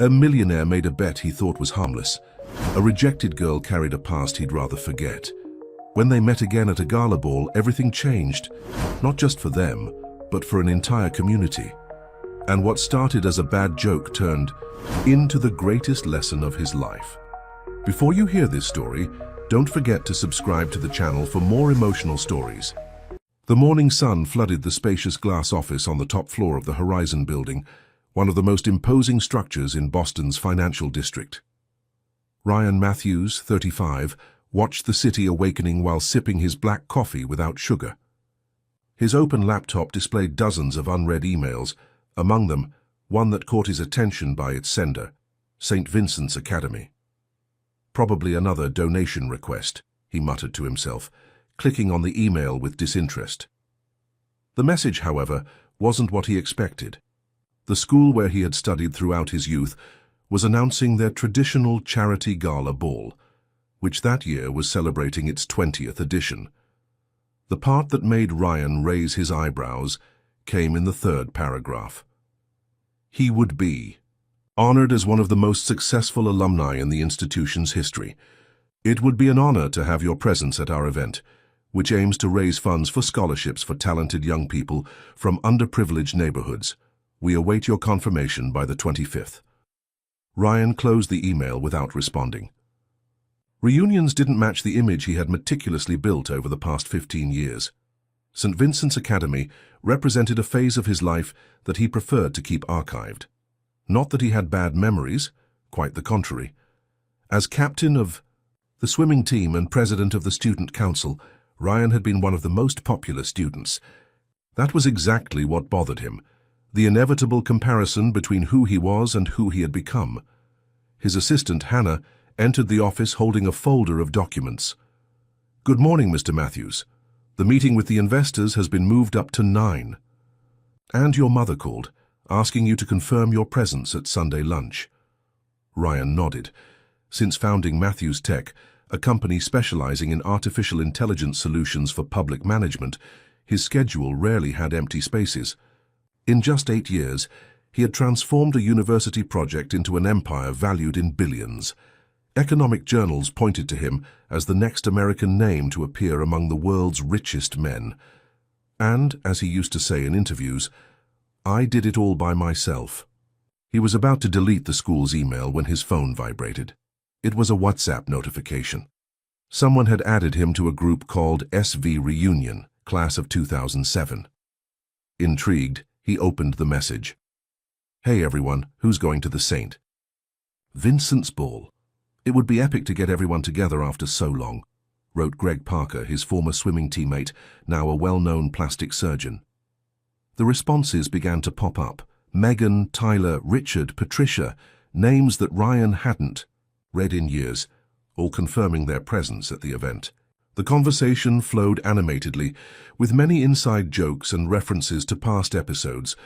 A millionaire made a bet he thought was harmless. A rejected girl carried a past he'd rather forget. When they met again at a gala ball, everything changed, not just for them, but for an entire community. And what started as a bad joke turned into the greatest lesson of his life. Before you hear this story, don't forget to subscribe to the channel for more emotional stories. The morning sun flooded the spacious glass office on the top floor of the Horizon building, one of the most imposing structures in Boston's financial district. Ryan Matthews, 35, watched the city awakening while sipping his black coffee without sugar. His open laptop displayed dozens of unread emails, among them one that caught his attention by its sender, St. Vincent's Academy. Probably another donation request, he muttered to himself, clicking on the email with disinterest. The message, however, wasn't what he expected. The school where he had studied throughout his youth was announcing their traditional charity gala ball, which that year was celebrating its 20th edition. The part that made Ryan raise his eyebrows came in the third paragraph. He would be honored as one of the most successful alumni in the institution's history. It would be an honor to have your presence at our event, which aims to raise funds for scholarships for talented young people from underprivileged neighborhoods. We await your confirmation by the 25th. Ryan closed the email without responding. Reunions didn't match the image he had meticulously built over the past 15 years. St. Vincent's Academy represented a phase of his life that he preferred to keep archived. Not that he had bad memories, quite the contrary. As captain of the swimming team and president of the student council, Ryan had been one of the most popular students. That was exactly what bothered him, the inevitable comparison between who he was and who he had become. His assistant, Hannah, entered the office holding a folder of documents. "Good morning, Mr. Matthews. The meeting with the investors has been moved up to 9. And your mother called, asking you to confirm your presence at Sunday lunch." Ryan nodded. Since founding Matthews Tech, a company specializing in artificial intelligence solutions for public management, his schedule rarely had empty spaces. In just 8 years, he had transformed a university project into an empire valued in billions. Economic journals pointed to him as the next American name to appear among the world's richest men. And, as he used to say in interviews, "I did it all by myself." He was about to delete the school's email when his phone vibrated. It was a WhatsApp notification. Someone had added him to a group called SV Reunion, class of 2007. Intrigued, he opened the message. "Hey everyone, who's going to the St. Vincent's Ball? It would be epic to get everyone together after so long," wrote Greg Parker, his former swimming teammate, now a well-known plastic surgeon. The responses began to pop up. Megan, Tyler, Richard, Patricia, names that Ryan hadn't read in years, all confirming their presence at the event. The conversation flowed animatedly, with many inside jokes and references to past episodes.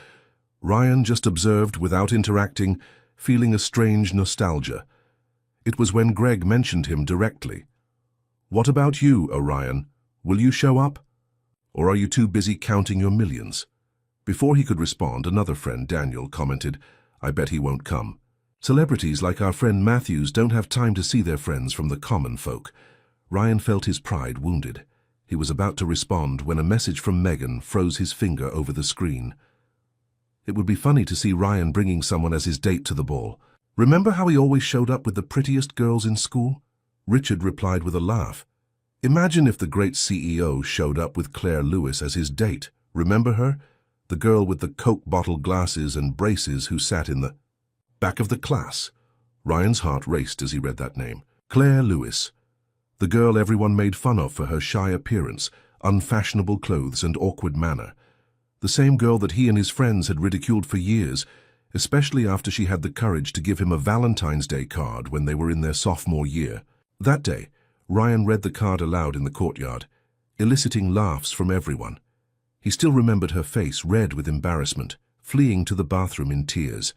Ryan just observed without interacting, feeling a strange nostalgia. It was when Greg mentioned him directly. "What about you, Orion? Will you show up? Or are you too busy counting your millions?" Before he could respond, another friend, Daniel, commented, "I bet he won't come." Celebrities like our friend Matthews don't have time to see their friends from the common folk. Ryan felt his pride wounded. He was about to respond when a message from Megan froze his finger over the screen. It would be funny to see Ryan bringing someone as his date to the ball. "Remember how he always showed up with the prettiest girls in school?" Richard replied with a laugh. "Imagine if the great CEO showed up with Claire Lewis as his date. Remember her? The girl with the Coke bottle glasses and braces who sat in the back of the class." Ryan's heart raced as he read that name. Claire Lewis. The girl everyone made fun of for her shy appearance, unfashionable clothes, and awkward manner. The same girl that he and his friends had ridiculed for years, especially after she had the courage to give him a Valentine's Day card when they were in their sophomore year. That day, Ryan read the card aloud in the courtyard, eliciting laughs from everyone. He still remembered her face, red with embarrassment, fleeing to the bathroom in tears.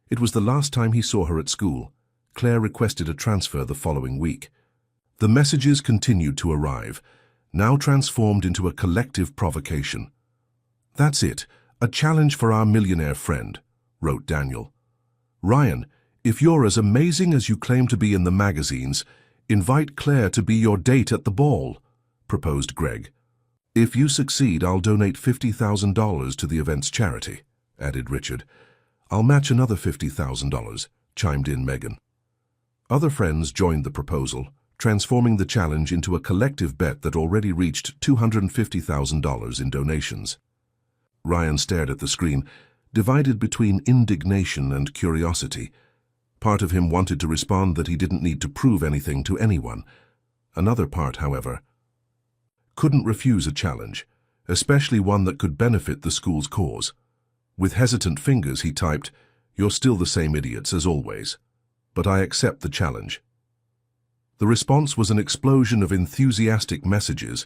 It was the last time he saw her at school. Claire requested a transfer the following week. The messages continued to arrive, now transformed into a collective provocation. "That's it, a challenge for our millionaire friend," wrote Daniel. "Ryan, If you're as amazing as you claim to be in the magazines, invite Claire to be your date at the ball, proposed Greg. If you succeed, I'll donate $50,000 to the event's charity, added Richard. I'll match another $50,000, chimed in Megan. Other friends joined the proposal, transforming the challenge into a collective bet that already reached $250,000 in donations. Ryan stared at the screen, divided between indignation and curiosity. Part of him wanted to respond that he didn't need to prove anything to anyone. Another part, however, couldn't refuse a challenge, especially one that could benefit the school's cause. With hesitant fingers, he typed, "You're still the same idiots as always, but I accept the challenge." The response was an explosion of enthusiastic messages,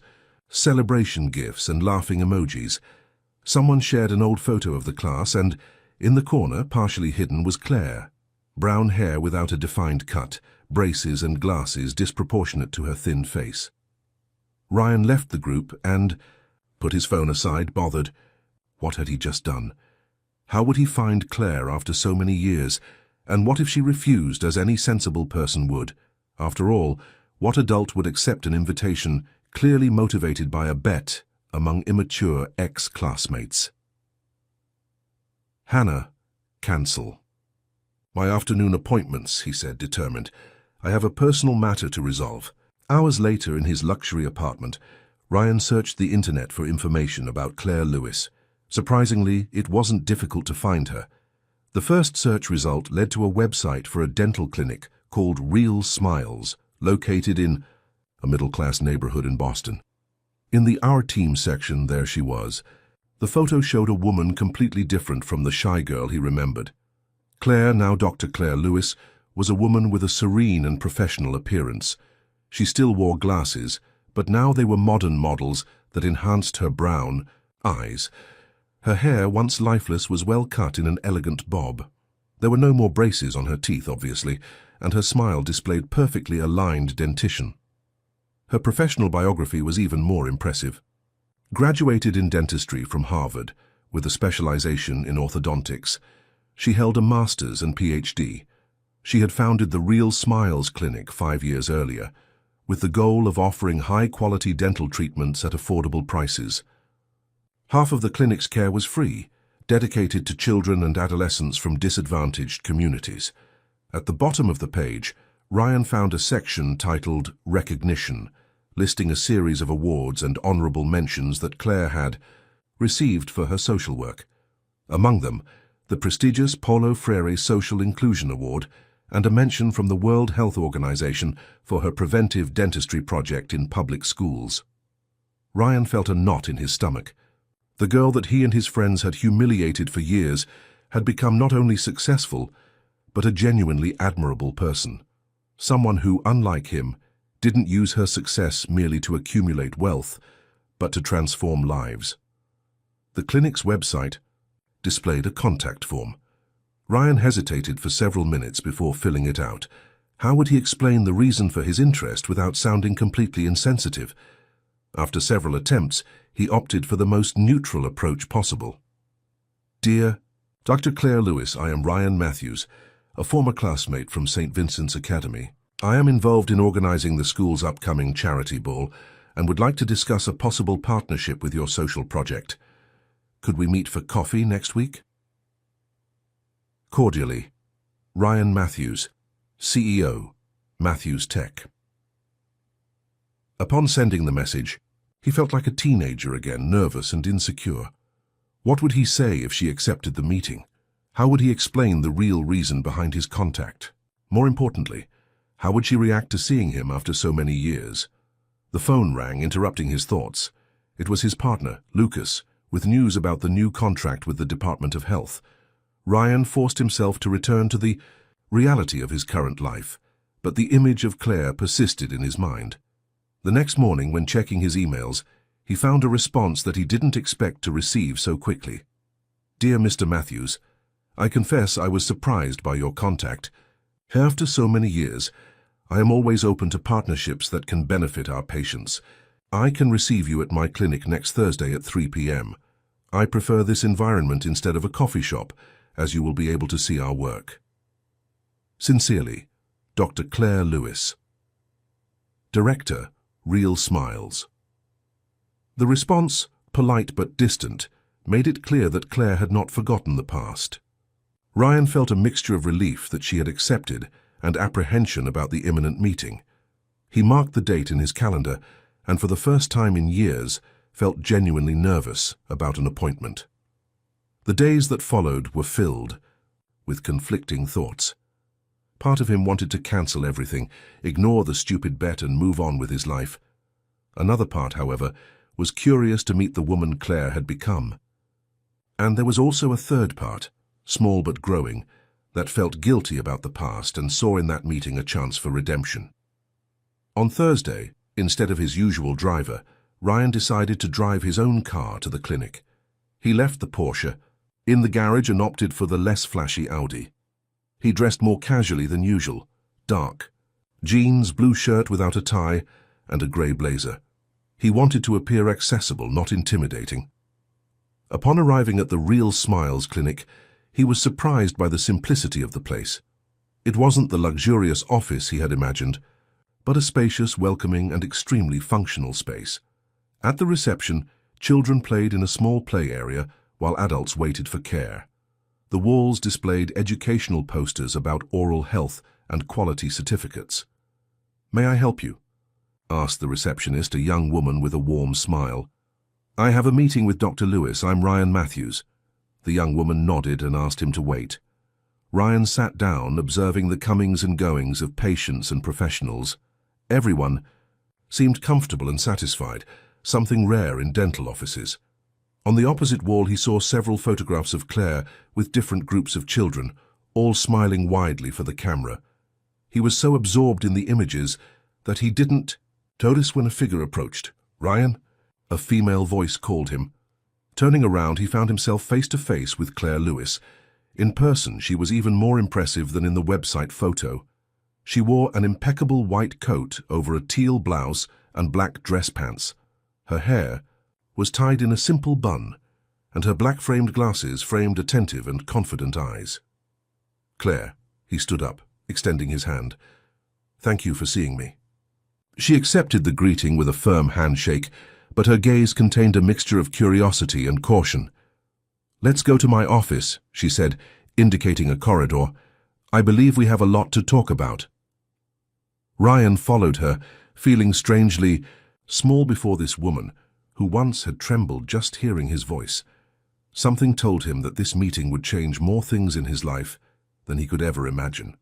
celebration gifs, and laughing emojis. Someone shared an old photo of the class, and in the corner, partially hidden, was Claire. Brown hair without a defined cut, braces and glasses disproportionate to her thin face. Ryan left the group and put his phone aside, bothered. What had he just done? How would he find Claire after so many years? And what if she refused, as any sensible person would? After all, what adult would accept an invitation clearly motivated by a bet among immature ex-classmates? Hannah, cancel. My afternoon appointments, he said, determined. I have a personal matter to resolve. Hours later, in his luxury apartment, Ryan searched the internet for information about Claire Lewis. Surprisingly, it wasn't difficult to find her. The first search result led to a website for a dental clinic called Real Smiles, located in a middle-class neighborhood in Boston. In the Our Team section, there she was. The photo showed a woman completely different from the shy girl he remembered. Claire, now Dr. Claire Lewis, was a woman with a serene and professional appearance. She still wore glasses, but now they were modern models that enhanced her brown eyes. Her hair, once lifeless, was well cut in an elegant bob. There were no more braces on her teeth, obviously, and her smile displayed perfectly aligned dentition. Her professional biography was even more impressive. Graduated in dentistry from Harvard, with a specialization in orthodontics, she held a master's and PhD. She had founded the Real Smiles Clinic 5 years earlier, with the goal of offering high-quality dental treatments at affordable prices. Half of the clinic's care was free, dedicated to children and adolescents from disadvantaged communities. At the bottom of the page, Ryan found a section titled Recognition, listing a series of awards and honorable mentions that Claire had received for her social work. Among them, the prestigious Paulo Freire Social Inclusion Award and a mention from the World Health Organization for her preventive dentistry project in public schools. Ryan felt a knot in his stomach. The girl that he and his friends had humiliated for years had become not only successful, but a genuinely admirable person. Someone who, unlike him, didn't use her success merely to accumulate wealth, but to transform lives. The clinic's website displayed a contact form. Ryan hesitated for several minutes before filling it out. How would he explain the reason for his interest without sounding completely insensitive? After several attempts, he opted for the most neutral approach possible. Dear Dr. Claire Lewis, I am Ryan Matthews, a former classmate from St. Vincent's Academy. I am involved in organizing the school's upcoming charity ball and would like to discuss a possible partnership with your social project. Could we meet for coffee next week? Cordially, Ryan Matthews, CEO, Matthews Tech. Upon sending the message, he felt like a teenager again, nervous and insecure. What would he say if she accepted the meeting? How would he explain the real reason behind his contact? More importantly, how would she react to seeing him after so many years? The phone rang, interrupting his thoughts. It was his partner, Lucas, with news about the new contract with the Department of Health. Ryan forced himself to return to the reality of his current life, but the image of Claire persisted in his mind. The next morning, when checking his emails, he found a response that he didn't expect to receive so quickly. Dear Mr. Matthews, I confess I was surprised by your contact. After so many years, I am always open to partnerships that can benefit our patients. I can receive you at my clinic next Thursday at 3 p.m. I prefer this environment instead of a coffee shop, as you will be able to see our work. Sincerely, Dr. Claire Lewis. Director, Real Smiles. The response, polite but distant, made it clear that Claire had not forgotten the past. Ryan felt a mixture of relief that she had accepted and apprehension about the imminent meeting. He marked the date in his calendar and for the first time in years felt genuinely nervous about an appointment. The days that followed were filled with conflicting thoughts. Part of him wanted to cancel everything, ignore the stupid bet and move on with his life. Another part, however, was curious to meet the woman Claire had become. And there was also a third part, small but growing, that felt guilty about the past and saw in that meeting a chance for redemption. On Thursday, instead of his usual driver, Ryan decided to drive his own car to the clinic. He left the Porsche in the garage and opted for the less flashy Audi. He dressed more casually than usual, dark, jeans, blue shirt without a tie, and a grey blazer. He wanted to appear accessible, not intimidating. Upon arriving at the Real Smiles clinic, he was surprised by the simplicity of the place. It wasn't the luxurious office he had imagined, but a spacious, welcoming, and extremely functional space. At the reception, children played in a small play area while adults waited for care. The walls displayed educational posters about oral health and quality certificates. "May I help you?" asked the receptionist, a young woman with a warm smile. "I have a meeting with Dr. Lewis. I'm Ryan Matthews." The young woman nodded and asked him to wait. Ryan sat down, observing the comings and goings of patients and professionals. Everyone seemed comfortable and satisfied, something rare in dental offices. On the opposite wall he saw several photographs of Claire with different groups of children, all smiling widely for the camera. He was so absorbed in the images that he didn't notice when a figure approached. "Ryan?" a female voice called him. Turning around, he found himself face to face with Claire Lewis. In person, she was even more impressive than in the website photo. She wore an impeccable white coat over a teal blouse and black dress pants. Her hair was tied in a simple bun, and her black-framed glasses framed attentive and confident eyes. "Claire," he stood up, extending his hand. "Thank you for seeing me." She accepted the greeting with a firm handshake, but her gaze contained a mixture of curiosity and caution. "Let's go to my office," she said, indicating a corridor. "I believe we have a lot to talk about." Ryan followed her, feeling strangely small before this woman, who once had trembled just hearing his voice. Something told him that this meeting would change more things in his life than he could ever imagine.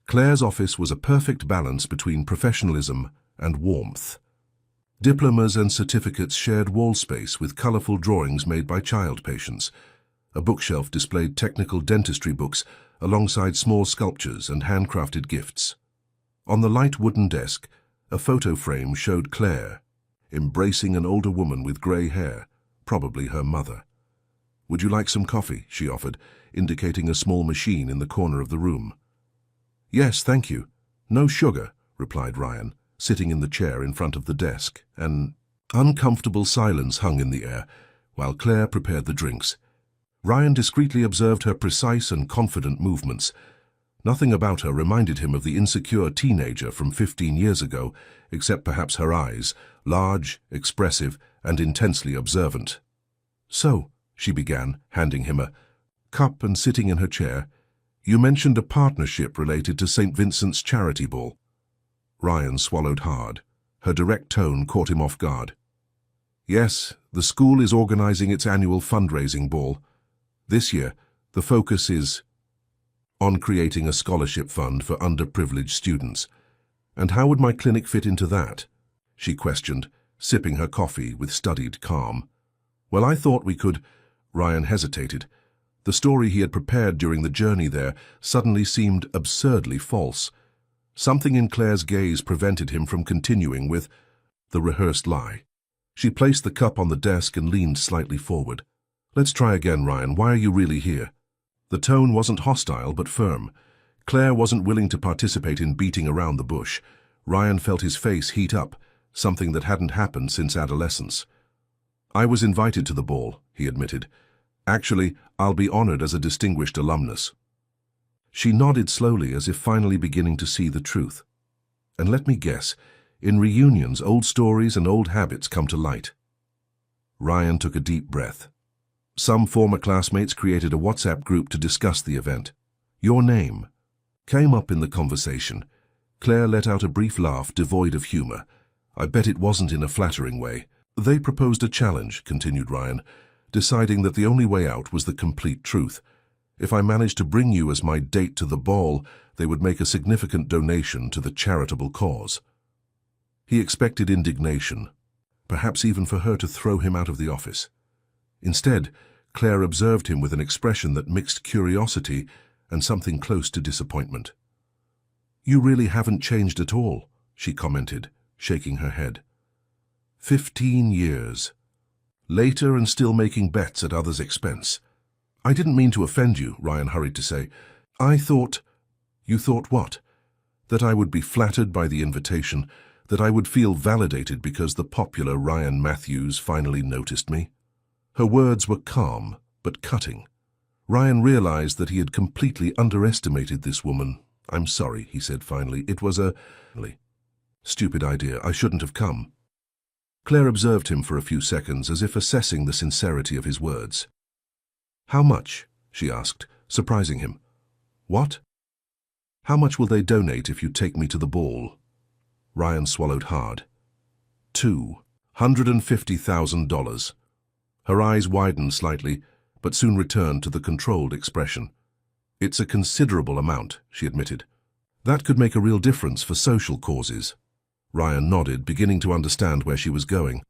Claire's office was a perfect balance between professionalism and warmth. Diplomas and certificates shared wall space with colorful drawings made by child patients. A bookshelf displayed technical dentistry books alongside small sculptures and handcrafted gifts. On the light wooden desk, a photo frame showed Claire embracing an older woman with grey hair, probably her mother. "Would you like some coffee?" she offered, indicating a small machine in the corner of the room. "Yes, thank you. No sugar," replied Ryan, sitting in the chair in front of the desk. An uncomfortable silence hung in the air while Claire prepared the drinks. Ryan discreetly observed her precise and confident movements. Nothing about her reminded him of the insecure teenager from 15 years ago, except perhaps her eyes, large, expressive, and intensely observant. "So," she began, handing him a cup and sitting in her chair, "you mentioned a partnership related to St. Vincent's charity ball." Ryan swallowed hard. Her direct tone caught him off guard. "Yes, the school is organizing its annual fundraising ball. This year, the focus is on creating a scholarship fund for underprivileged students. And how would my clinic fit into that?" she questioned, sipping her coffee with studied calm. "Well, I thought we could—" Ryan hesitated. The story he had prepared during the journey there suddenly seemed absurdly false. Something in Claire's gaze prevented him from continuing with the rehearsed lie. She placed the cup on the desk and leaned slightly forward. "Let's try again, Ryan. Why are you really here?" The tone wasn't hostile but firm. Claire wasn't willing to participate in beating around the bush. Ryan felt his face heat up, something that hadn't happened since adolescence. "I was invited to the ball," he admitted. "Actually, I'll be honored as a distinguished alumnus." She nodded slowly as if finally beginning to see the truth. And let me guess, in reunions, old stories and old habits come to light. Ryan took a deep breath. Some former classmates created a WhatsApp group to discuss the event. Your name came up in the conversation. Claire let out a brief laugh devoid of humor. I bet it wasn't in a flattering way. They proposed a challenge, continued Ryan, deciding that the only way out was the complete truth. If I managed to bring you as my date to the ball, they would make a significant donation to the charitable cause. He expected indignation, perhaps even for her to throw him out of the office. Instead, Claire observed him with an expression that mixed curiosity and something close to disappointment. You really haven't changed at all, she commented, shaking her head. 15 years. Later and still making bets at others' expense. I didn't mean to offend you, Ryan hurried to say. I thought... You thought what? That I would be flattered by the invitation, that I would feel validated because the popular Ryan Matthews finally noticed me. Her words were calm, but cutting. Ryan realized that he had completely underestimated this woman. I'm sorry, he said finally. It was a... stupid idea. I shouldn't have come. Claire observed him for a few seconds, as if assessing the sincerity of his words. How much? She asked, surprising him. What? How much will they donate if you take me to the ball? Ryan swallowed hard. $250,000. Her eyes widened slightly, but soon returned to the controlled expression. It's a considerable amount, she admitted. That could make a real difference for social causes. Ryan nodded, beginning to understand where she was going.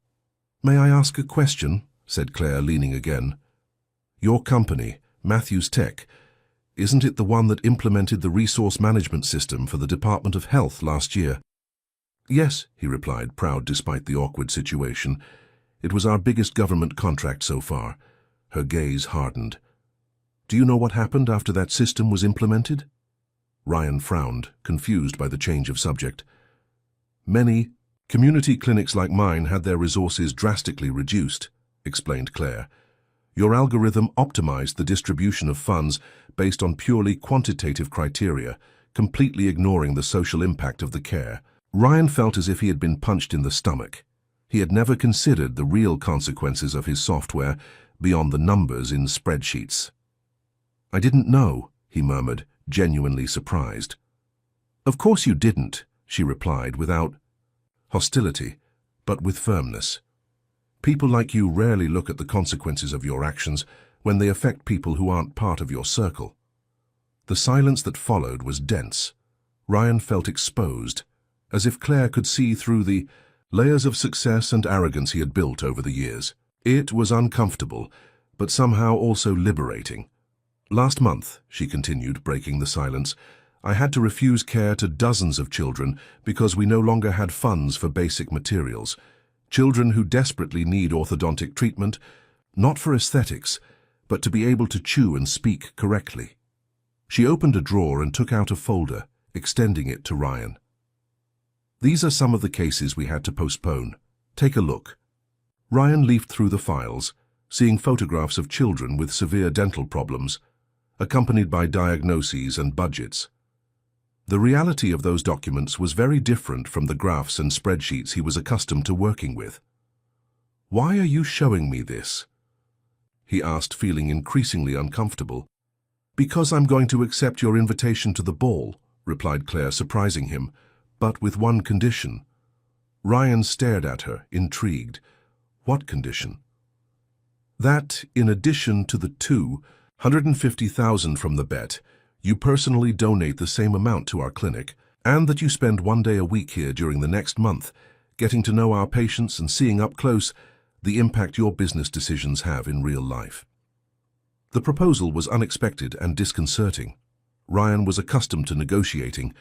May I ask a question? Said Claire, leaning again. Your company, Matthews Tech, isn't it the one that implemented the resource management system for the Department of Health last year? Yes, he replied, proud despite the awkward situation. It was our biggest government contract so far. Her gaze hardened. Do you know what happened after that system was implemented? Ryan frowned, confused by the change of subject. Many community clinics like mine had their resources drastically reduced, explained Claire. Your algorithm optimized the distribution of funds based on purely quantitative criteria, completely ignoring the social impact of the care. Ryan felt as if he had been punched in the stomach. He had never considered the real consequences of his software beyond the numbers in spreadsheets. I didn't know, he murmured, genuinely surprised. Of course you didn't, she replied without hostility, but with firmness. People like you rarely look at the consequences of your actions when they affect people who aren't part of your circle. The silence that followed was dense. Ryan felt exposed, as if Claire could see through the layers of success and arrogance he had built over the years. It was uncomfortable, but somehow also liberating. Last month, she continued, breaking the silence, I had to refuse care to dozens of children because we no longer had funds for basic materials. Children who desperately need orthodontic treatment, not for aesthetics, but to be able to chew and speak correctly. She opened a drawer and took out a folder, extending it to Ryan. These are some of the cases we had to postpone. Take a look. Ryan leafed through the files, seeing photographs of children with severe dental problems, accompanied by diagnoses and budgets. The reality of those documents was very different from the graphs and spreadsheets he was accustomed to working with. Why are you showing me this? He asked, feeling increasingly uncomfortable. Because I'm going to accept your invitation to the ball, replied Claire, surprising him, but with one condition. Ryan stared at her, intrigued. What condition? That, in addition to the $250,000 from the bet, you personally donate the same amount to our clinic, and that you spend 1 day a week here during the next month, getting to know our patients and seeing up close the impact your business decisions have in real life. The proposal was unexpected and disconcerting. Ryan was accustomed to negotiating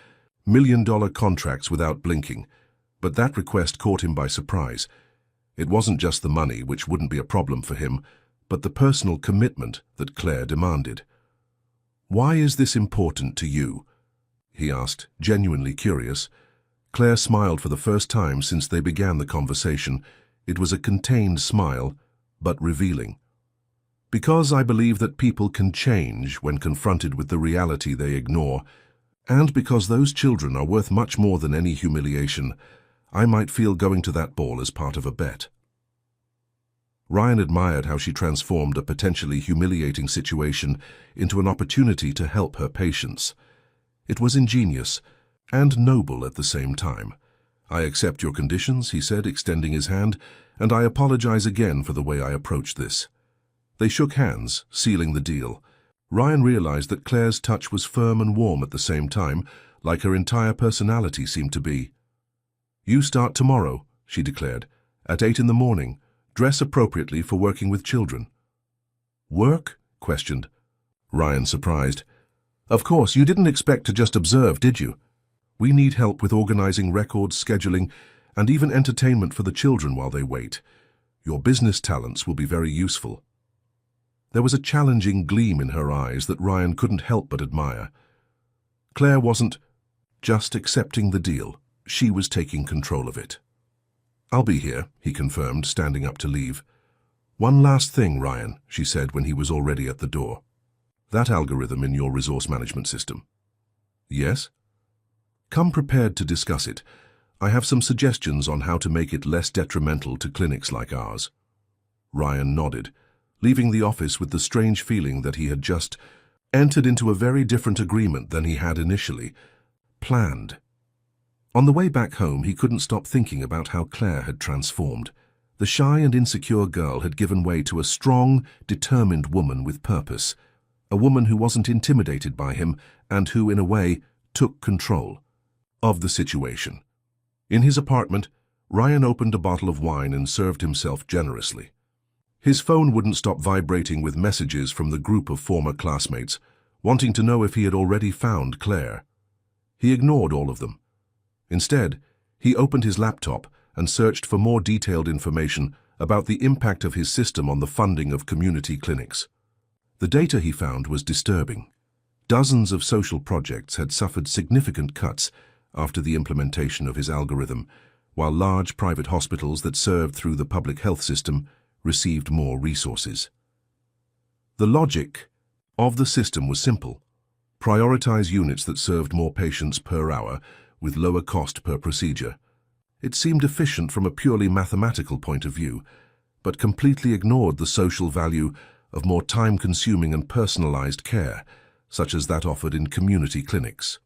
million-dollar contracts without blinking, but that request caught him by surprise. It wasn't just the money, which wouldn't be a problem for him, but the personal commitment that Claire demanded. Why is this important to you? He asked, genuinely curious. Claire smiled for the first time since they began the conversation. It was a contained smile, but revealing. Because I believe that people can change when confronted with the reality they ignore, and because those children are worth much more than any humiliation, I might feel going to that ball as part of a bet. Ryan admired how she transformed a potentially humiliating situation into an opportunity to help her patients. It was ingenious and noble at the same time. "I accept your conditions," he said, extending his hand, "and I apologize again for the way I approached this." They shook hands, sealing the deal. Ryan realized that Claire's touch was firm and warm at the same time, like her entire personality seemed to be. "You start tomorrow," she declared, "at 8 in the morning. Dress appropriately for working with children." "Work?" questioned Ryan, surprised. "Of course, you didn't expect to just observe, did you? We need help with organizing records, scheduling, and even entertainment for the children while they wait. Your business talents will be very useful." There was a challenging gleam in her eyes that Ryan couldn't help but admire. Claire wasn't just accepting the deal, she was taking control of it. "I'll be here," he confirmed, standing up to leave. "One last thing, Ryan," she said when he was already at the door. "That algorithm in your resource management system." "Yes?" "Come prepared to discuss it. I have some suggestions on how to make it less detrimental to clinics like ours." Ryan nodded, leaving the office with the strange feeling that he had just entered into a very different agreement than he had initially planned. On the way back home, he couldn't stop thinking about how Claire had transformed. The shy and insecure girl had given way to a strong, determined woman with purpose, a woman who wasn't intimidated by him and who, in a way, took control of the situation. In his apartment, Ryan opened a bottle of wine and served himself generously. His phone wouldn't stop vibrating with messages from the group of former classmates, wanting to know if he had already found Claire. He ignored all of them. Instead, he opened his laptop and searched for more detailed information about the impact of his system on the funding of community clinics. The data he found was disturbing. Dozens of social projects had suffered significant cuts after the implementation of his algorithm, while large private hospitals that served through the public health system received more resources. The logic of the system was simple: prioritize units that served more patients per hour with lower cost per procedure. It seemed efficient from a purely mathematical point of view, but completely ignored the social value of more time-consuming and personalized care, such as that offered in community clinics.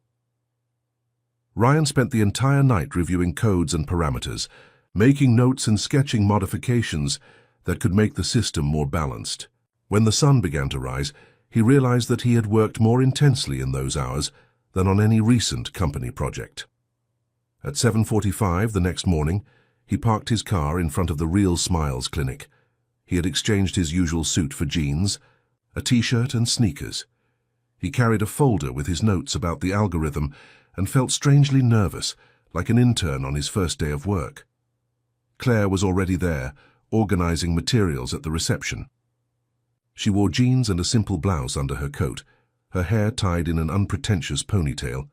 Ryan spent the entire night reviewing codes and parameters, making notes and sketching modifications that could make the system more balanced. When the sun began to rise, he realized that he had worked more intensely in those hours than on any recent company project. At 7:45 the next morning, he parked his car in front of the Real Smiles clinic. He had exchanged his usual suit for jeans, a t-shirt and sneakers. He carried a folder with his notes about the algorithm and felt strangely nervous, like an intern on his first day of work. Claire was already there, organizing materials at the reception. She wore jeans and a simple blouse under her coat, her hair tied in an unpretentious ponytail.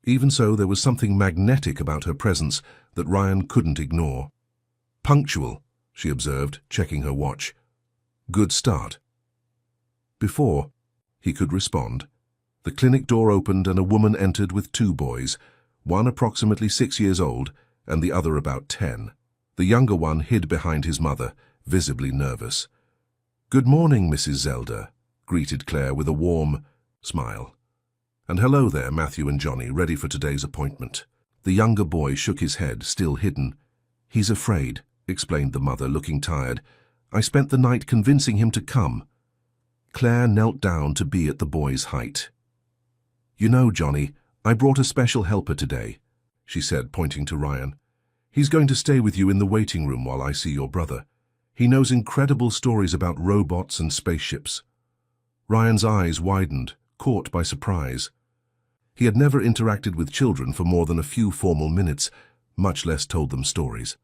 Even so, there was something magnetic about her presence that Ryan couldn't ignore. "Punctual," she observed, checking her watch. "Good start." Before he could respond, the clinic door opened and a woman entered with two boys, one approximately 6 years old and the other about 10. The younger one hid behind his mother, visibly nervous. "Good morning, Mrs. Zelda," greeted Claire with a warm smile. "And hello there, Matthew and Johnny, ready for today's appointment." The younger boy shook his head, still hidden. "He's afraid," explained the mother, looking tired. "I spent the night convincing him to come." Claire knelt down to be at the boy's height. "You know, Johnny, I brought a special helper today," she said, pointing to Ryan. "He's going to stay with you in the waiting room while I see your brother. He knows incredible stories about robots and spaceships." Ryan's eyes widened, caught by surprise. He had never interacted with children for more than a few formal minutes, much less told them stories.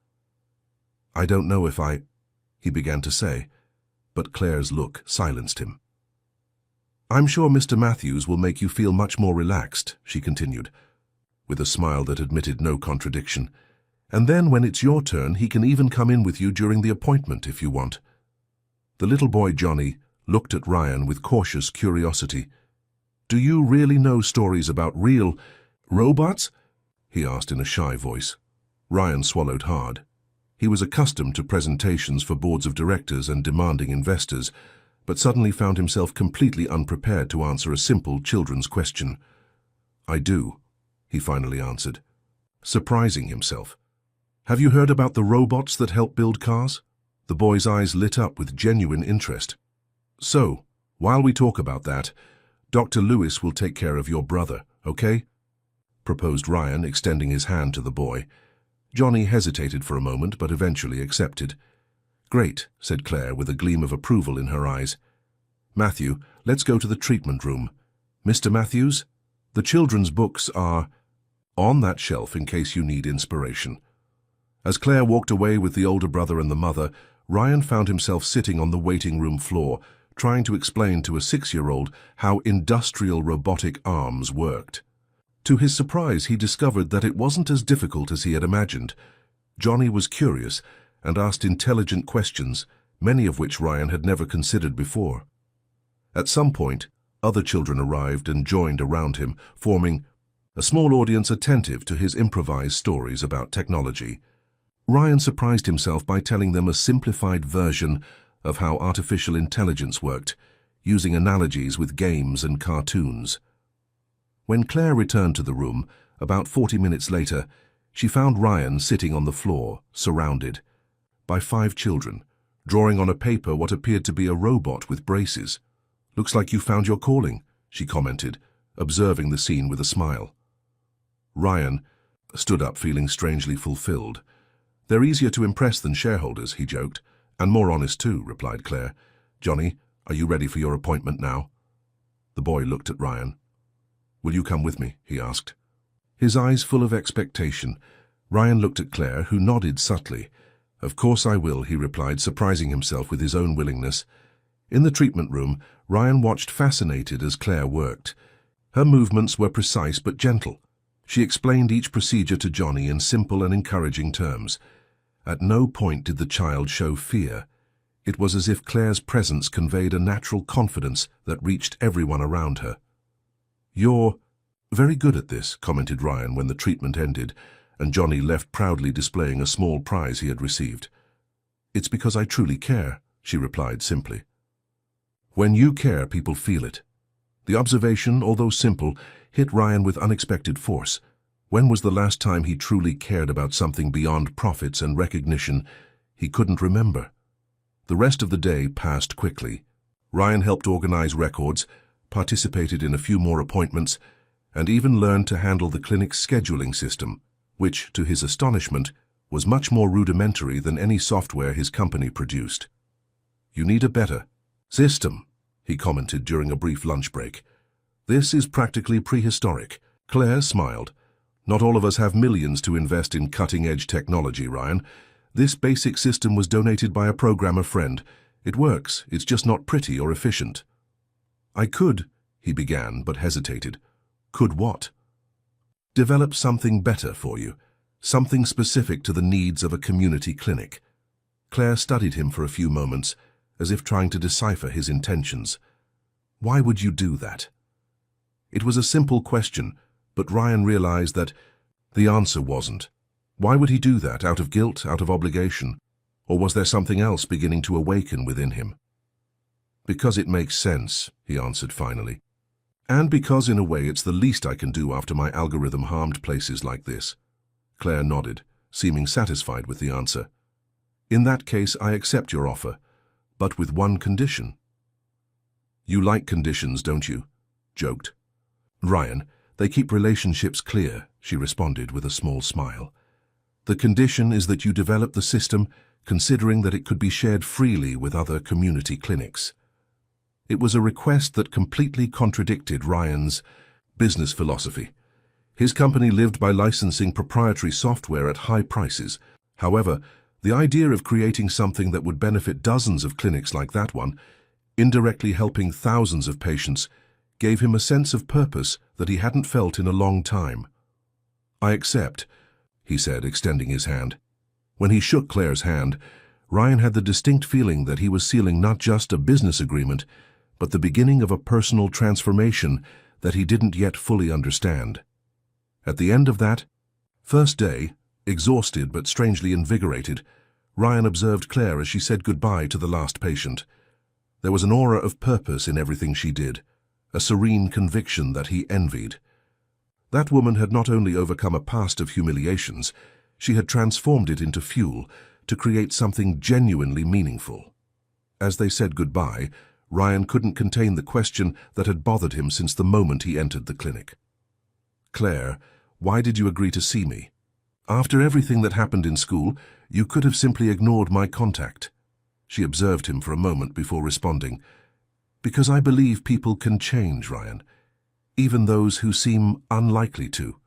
"I don't know if he began to say, but Claire's look silenced him. "I'm sure Mr. Matthews will make you feel much more relaxed," she continued, with a smile that admitted no contradiction. "And then when it's your turn, he can even come in with you during the appointment if you want." The little boy Johnny looked at Ryan with cautious curiosity. "Do you really know stories about real robots?" he asked in a shy voice. Ryan swallowed hard. He was accustomed to presentations for boards of directors and demanding investors, but suddenly found himself completely unprepared to answer a simple children's question. "I do," he finally answered, surprising himself. "Have you heard about the robots that help build cars?" The boy's eyes lit up with genuine interest. "So, while we talk about that, Dr. Lewis will take care of your brother, okay?" proposed Ryan, extending his hand to the boy. Johnny hesitated for a moment, but eventually accepted. "Great," said Claire with a gleam of approval in her eyes. "Matthew, let's go to the treatment room. Mr. Matthews, the children's books are on that shelf in case you need inspiration." As Claire walked away with the older brother and the mother, Ryan found himself sitting on the waiting room floor, trying to explain to a 6-year-old how industrial robotic arms worked. To his surprise, he discovered that it wasn't as difficult as he had imagined. Johnny was curious and asked intelligent questions, many of which Ryan had never considered before. At some point, other children arrived and joined around him, forming a small audience attentive to his improvised stories about technology. Ryan surprised himself by telling them a simplified version of how artificial intelligence worked, using analogies with games and cartoons. When Claire returned to the room, about 40 minutes later, she found Ryan sitting on the floor, surrounded by 5 children, drawing on a paper what appeared to be a robot with braces. "Looks like you found your calling," she commented, observing the scene with a smile. Ryan stood up feeling strangely fulfilled. "They're easier to impress than shareholders," he joked. "And more honest too," replied Claire. "Johnny, are you ready for your appointment now?" The boy looked at Ryan. "Will you come with me?" he asked. His eyes full of expectation, Ryan looked at Claire, who nodded subtly. "Of course I will," he replied, surprising himself with his own willingness. In the treatment room, Ryan watched fascinated as Claire worked. Her movements were precise but gentle. She explained each procedure to Johnny in simple and encouraging terms. At no point did the child show fear. It was as if Claire's presence conveyed a natural confidence that reached everyone around her. "You're very good at this," commented Ryan when the treatment ended, and Johnny left proudly displaying a small prize he had received. "It's because I truly care," she replied simply. When you care, people feel it. The observation, although simple, hit Ryan with unexpected force. When was the last time he truly cared about something beyond profits and recognition? He couldn't remember. The rest of the day passed quickly. Ryan helped organize records, participated in a few more appointments, and even learned to handle the clinic's scheduling system, which, to his astonishment, was much more rudimentary than any software his company produced. "You need a better system," he commented during a brief lunch break. "This is practically prehistoric." Claire smiled. "Not all of us have millions to invest in cutting-edge technology, Ryan. This basic system was donated by a programmer friend. It works, it's just not pretty or efficient." "I could," he began, but hesitated. "Could what?" "Develop something better for you, something specific to the needs of a community clinic." Claire studied him for a few moments, as if trying to decipher his intentions. "Why would you do that?" It was a simple question, but Ryan realized that the answer wasn't. Why would he do that? Out of guilt, out of obligation? Or was there something else beginning to awaken within him? "Because it makes sense," he answered finally. "And because, in a way, it's the least I can do after my algorithm harmed places like this." Claire nodded, seeming satisfied with the answer. "In that case, I accept your offer, but with one condition." "You like conditions, don't you?" joked Ryan. "They keep relationships clear," she responded with a small smile. "The condition is that you develop the system, considering that it could be shared freely with other community clinics." It was a request that completely contradicted Ryan's business philosophy. His company lived by licensing proprietary software at high prices. However, the idea of creating something that would benefit dozens of clinics like that one, indirectly helping thousands of patients, gave him a sense of purpose that he hadn't felt in a long time. "I accept," he said, extending his hand. When he shook Claire's hand, Ryan had the distinct feeling that he was sealing not just a business agreement, but the beginning of a personal transformation that he didn't yet fully understand. At the end of that first day, exhausted but strangely invigorated, Ryan observed Claire as she said goodbye to the last patient. There was an aura of purpose in everything she did, a serene conviction that he envied. That woman had not only overcome a past of humiliations, she had transformed it into fuel to create something genuinely meaningful. As they said goodbye, Ryan couldn't contain the question that had bothered him since the moment he entered the clinic. "Claire, why did you agree to see me? After everything that happened in school, you could have simply ignored my contact." She observed him for a moment before responding. "Because I believe people can change, Ryan, even those who seem unlikely to."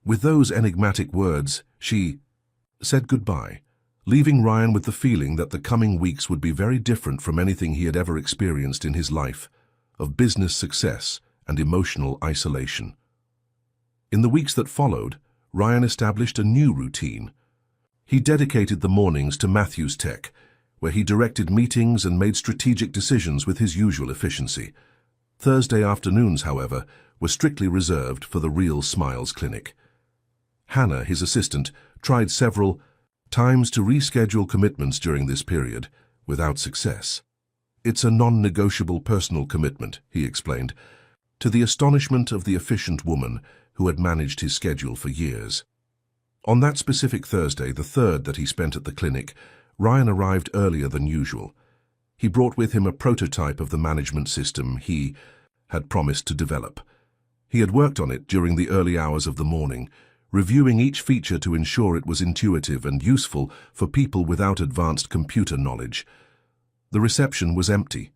With those enigmatic words, she said goodbye, leaving Ryan with the feeling that the coming weeks would be very different from anything he had ever experienced in his life, of business success and emotional isolation. In the weeks that followed, Ryan established a new routine. He dedicated the mornings to Matthew's Tech, where he directed meetings and made strategic decisions with his usual efficiency. Thursday afternoons, however, were strictly reserved for the Real Smiles Clinic. Hannah, his assistant, tried several times to reschedule commitments during this period, without success. "It's a non-negotiable personal commitment," he explained, to the astonishment of the efficient woman who had managed his schedule for years. On that specific Thursday, the third that he spent at the clinic, Ryan arrived earlier than usual. He brought with him a prototype of the management system he had promised to develop. He had worked on it during the early hours of the morning, reviewing each feature to ensure it was intuitive and useful for people without advanced computer knowledge. The reception was empty,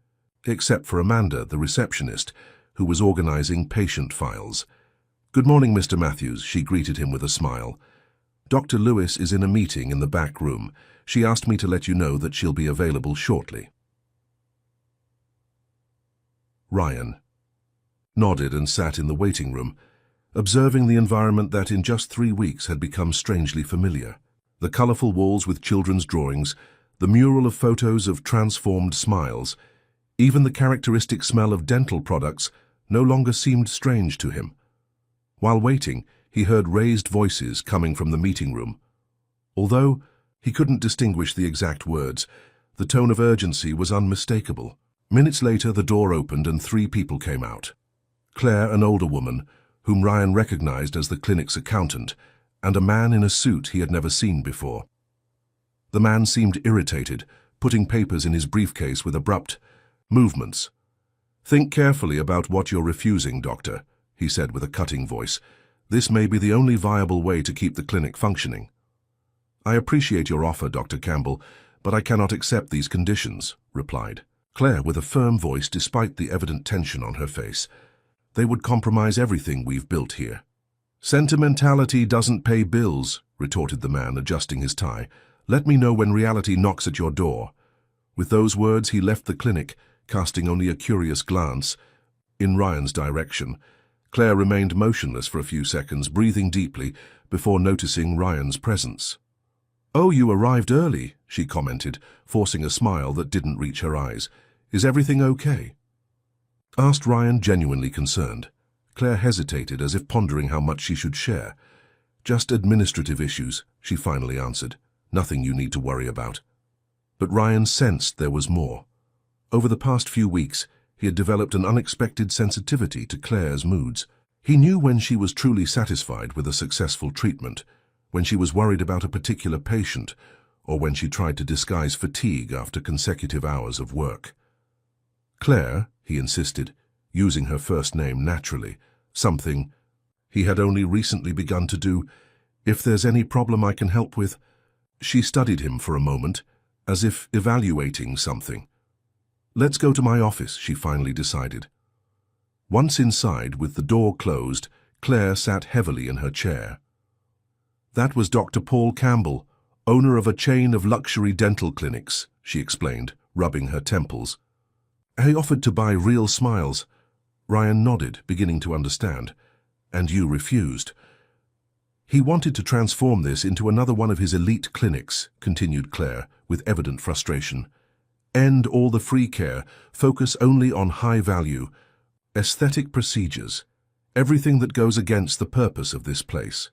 except for Amanda, the receptionist, who was organizing patient files. "Good morning, Mr. Matthews," she greeted him with a smile. "Dr. Lewis is in a meeting in the back room. She asked me to let you know that she'll be available shortly." Ryan nodded and sat in the waiting room, observing the environment that in just 3 weeks had become strangely familiar. The colorful walls with children's drawings, the mural of photos of transformed smiles, even the characteristic smell of dental products no longer seemed strange to him. While waiting, he heard raised voices coming from the meeting room. Although he couldn't distinguish the exact words, the tone of urgency was unmistakable. Minutes later, the door opened and 3 people came out. Claire, an older woman, whom Ryan recognized as the clinic's accountant, and a man in a suit he had never seen before. The man seemed irritated, putting papers in his briefcase with abrupt movements. "Think carefully about what you're refusing, Doctor," he said with a cutting voice. "This may be the only viable way to keep the clinic functioning." "I appreciate your offer, Dr. Campbell, but I cannot accept these conditions," replied Claire with a firm voice despite the evident tension on her face. "They would compromise everything we've built here." "Sentimentality doesn't pay bills," retorted the man, adjusting his tie. "Let me know when reality knocks at your door." With those words, he left the clinic, casting only a curious glance in Ryan's direction. Claire remained motionless for a few seconds, breathing deeply, before noticing Ryan's presence. "Oh, you arrived early," she commented, forcing a smile that didn't reach her eyes. "Is everything okay?" asked Ryan, genuinely concerned. Claire hesitated, as if pondering how much she should share. "Just administrative issues," she finally answered. "Nothing you need to worry about." But Ryan sensed there was more. Over the past few weeks, he had developed an unexpected sensitivity to Claire's moods. He knew when she was truly satisfied with a successful treatment, when she was worried about a particular patient, or when she tried to disguise fatigue after consecutive hours of work. "Claire," he insisted, using her first name naturally, something he had only recently begun to do. "If there's any problem I can help with." She studied him for a moment, as if evaluating something. "Let's go to my office," she finally decided. Once inside, with the door closed, Claire sat heavily in her chair. "That was Dr. Paul Campbell, owner of a chain of luxury dental clinics," she explained, rubbing her temples. "He offered to buy Real Smiles." Ryan nodded, beginning to understand. "And you refused." He wanted to transform this into another one of his elite clinics, continued Claire, with evident frustration. End all the free care, focus only on high-value, aesthetic procedures, everything that goes against the purpose of this place.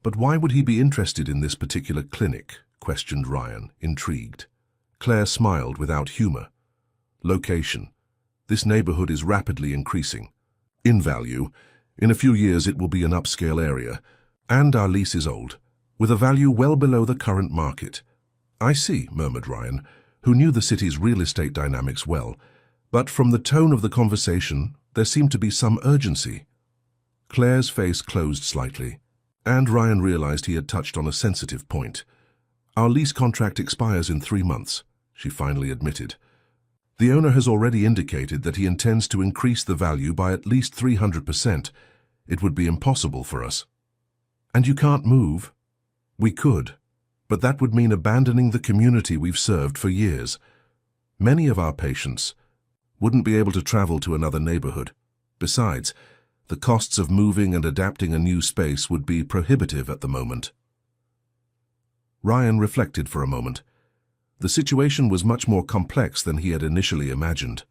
But why would he be interested in this particular clinic? Questioned Ryan, intrigued. Claire smiled without humor. Location. This neighborhood is rapidly increasing. In value, in a few years it will be an upscale area, and our lease is old, with a value well below the current market. I see, murmured Ryan, who knew the city's real estate dynamics well, but from the tone of the conversation, there seemed to be some urgency. Claire's face closed slightly, and Ryan realized he had touched on a sensitive point. Our lease contract expires in 3 months, she finally admitted. The owner has already indicated that he intends to increase the value by at least 300%. It would be impossible for us. And you can't move? We could, but that would mean abandoning the community we've served for years. Many of our patients wouldn't be able to travel to another neighborhood. Besides, the costs of moving and adapting a new space would be prohibitive at the moment. Ryan reflected for a moment. The situation was much more complex than he had initially imagined.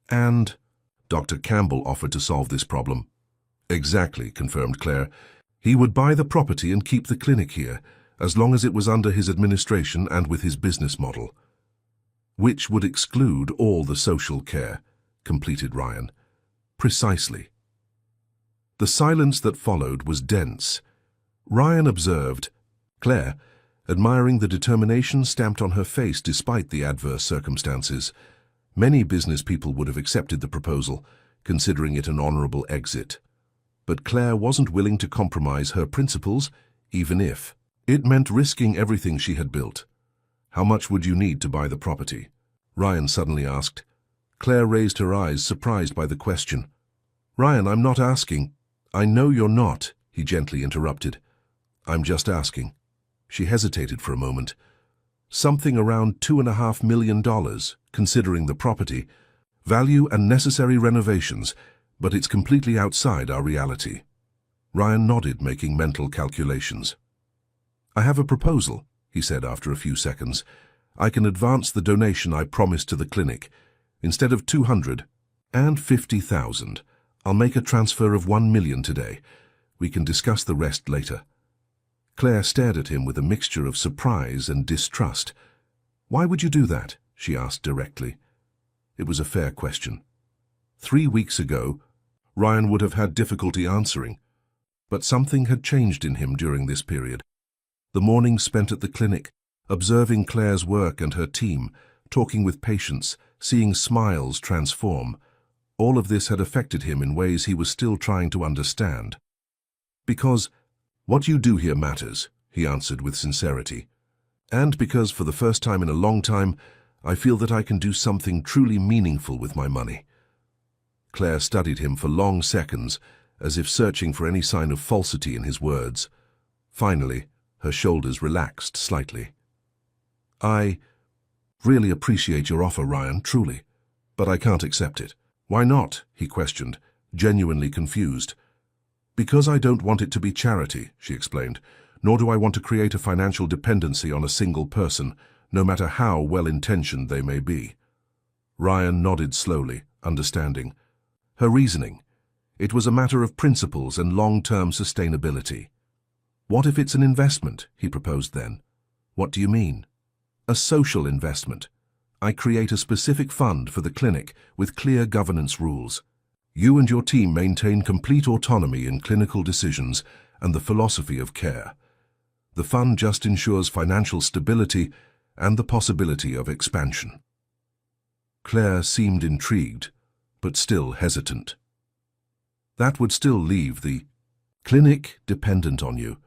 And Dr. Campbell offered to solve this problem. Exactly, confirmed Claire. He would buy the property and keep the clinic here, as long as it was under his administration and with his business model. Which would exclude all the social care, completed Ryan. Precisely. The silence that followed was dense. Ryan observed Claire, admiring the determination stamped on her face despite the adverse circumstances. Many business people would have accepted the proposal, considering it an honorable exit. But Claire wasn't willing to compromise her principles, even if it meant risking everything she had built. How much would you need to buy the property? Ryan suddenly asked. Claire raised her eyes, surprised by the question. Ryan, I'm not asking. I know you're not, he gently interrupted. I'm just asking. She hesitated for a moment. Something around $2.5 million, considering the property, value and necessary renovations, but it's completely outside our reality. Ryan nodded, making mental calculations. I have a proposal, he said after a few seconds. I can advance the donation I promised to the clinic. Instead of $250,000, I'll make a transfer of $1 million today. We can discuss the rest later. Claire stared at him with a mixture of surprise and distrust. Why would you do that? She asked directly. It was a fair question. 3 weeks ago, Ryan would have had difficulty answering, but something had changed in him during this period. The mornings spent at the clinic, observing Claire's work and her team, talking with patients, seeing smiles transform, all of this had affected him in ways he was still trying to understand. Because what you do here matters, he answered with sincerity. And because for the first time in a long time, I feel that I can do something truly meaningful with my money. Claire studied him for long seconds, as if searching for any sign of falsity in his words. Finally, her shoulders relaxed slightly. I really appreciate your offer, Ryan, truly, but I can't accept it. Why not? He questioned, genuinely confused. Because I don't want it to be charity, she explained, nor do I want to create a financial dependency on a single person, no matter how well-intentioned they may be. Ryan nodded slowly, understanding. Her reasoning. It was a matter of principles and long-term sustainability. What if it's an investment? He proposed then. What do you mean? A social investment. I create a specific fund for the clinic with clear governance rules. You and your team maintain complete autonomy in clinical decisions and the philosophy of care. The fund just ensures financial stability and the possibility of expansion. Claire seemed intrigued, but still hesitant. That would still leave the clinic dependent on you.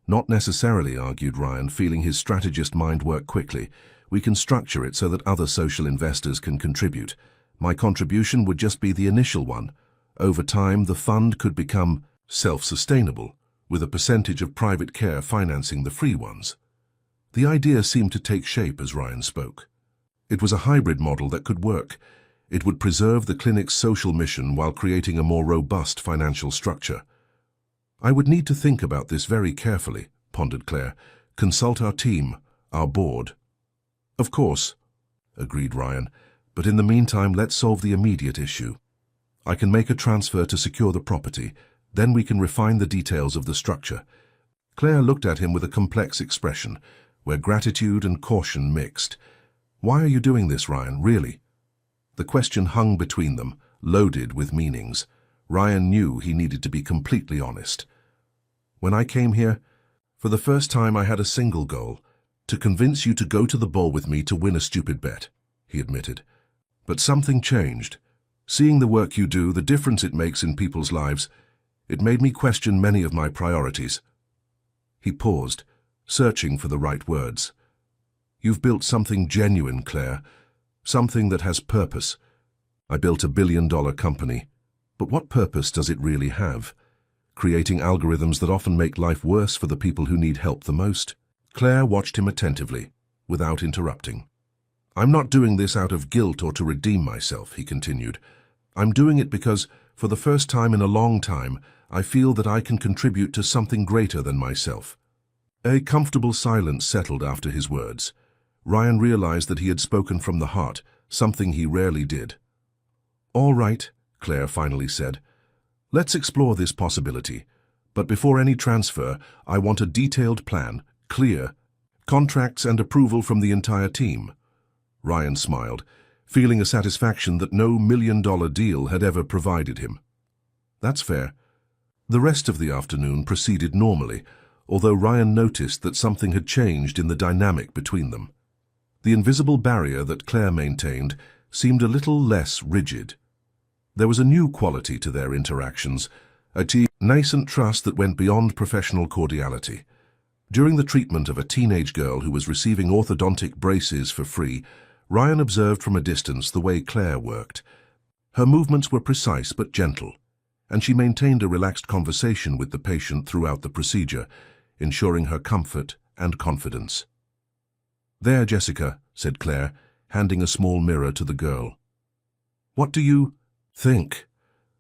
Not necessarily, argued Ryan, feeling his strategist mind work quickly. We can structure it so that other social investors can contribute. My contribution would just be the initial one. Over time, the fund could become self-sustainable, with a percentage of private care financing the free ones. The idea seemed to take shape as Ryan spoke. It was a hybrid model that could work. It would preserve the clinic's social mission while creating a more robust financial structure. I would need to think about this very carefully, pondered Claire. Consult our team, our board. Of course, agreed Ryan, but in the meantime let's solve the immediate issue. I can make a transfer to secure the property, then we can refine the details of the structure. Claire looked at him with a complex expression, where gratitude and caution mixed. Why are you doing this, Ryan, really? The question hung between them, loaded with meanings. Ryan knew he needed to be completely honest. When I came here, for the first time I had a single goal, to convince you to go to the ball with me to win a stupid bet, he admitted. But something changed. Seeing the work you do, the difference it makes in people's lives, it made me question many of my priorities. He paused, searching for the right words. You've built something genuine, Claire, something that has purpose. I built $1 billion company, but what purpose does it really have? Creating algorithms that often make life worse for the people who need help the most? Claire watched him attentively, without interrupting. I'm not doing this out of guilt or to redeem myself, he continued. I'm doing it because, for the first time in a long time, I feel that I can contribute to something greater than myself. A comfortable silence settled after his words. Ryan realized that he had spoken from the heart, something he rarely did. All right, Claire finally said. Let's explore this possibility. But before any transfer, I want a detailed plan, clear, contracts and approval from the entire team. Ryan smiled, feeling a satisfaction that no $1 million deal had ever provided him. That's fair. The rest of the afternoon proceeded normally, although Ryan noticed that something had changed in the dynamic between them. The invisible barrier that Claire maintained seemed a little less rigid. There was a new quality to their interactions, a nascent trust that went beyond professional cordiality. During the treatment of a teenage girl who was receiving orthodontic braces for free, Ryan observed from a distance the way Claire worked. Her movements were precise but gentle, and she maintained a relaxed conversation with the patient throughout the procedure, ensuring her comfort and confidence. There, Jessica, said Claire, handing a small mirror to the girl. What do you think?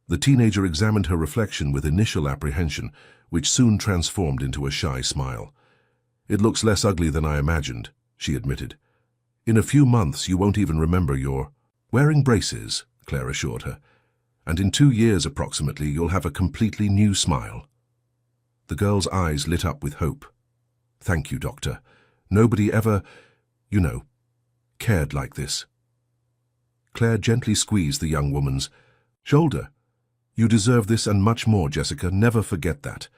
The teenager examined her reflection with initial apprehension, which soon transformed into a shy smile. It looks less ugly than I imagined, she admitted. In a few months you won't even remember your wearing braces, Claire assured her. And in 2 years approximately you'll have a completely new smile. The girl's eyes lit up with hope. Thank you, Doctor. Nobody ever, cared like this. Claire gently squeezed the young woman's shoulder. You deserve this and much more, Jessica. Never forget that.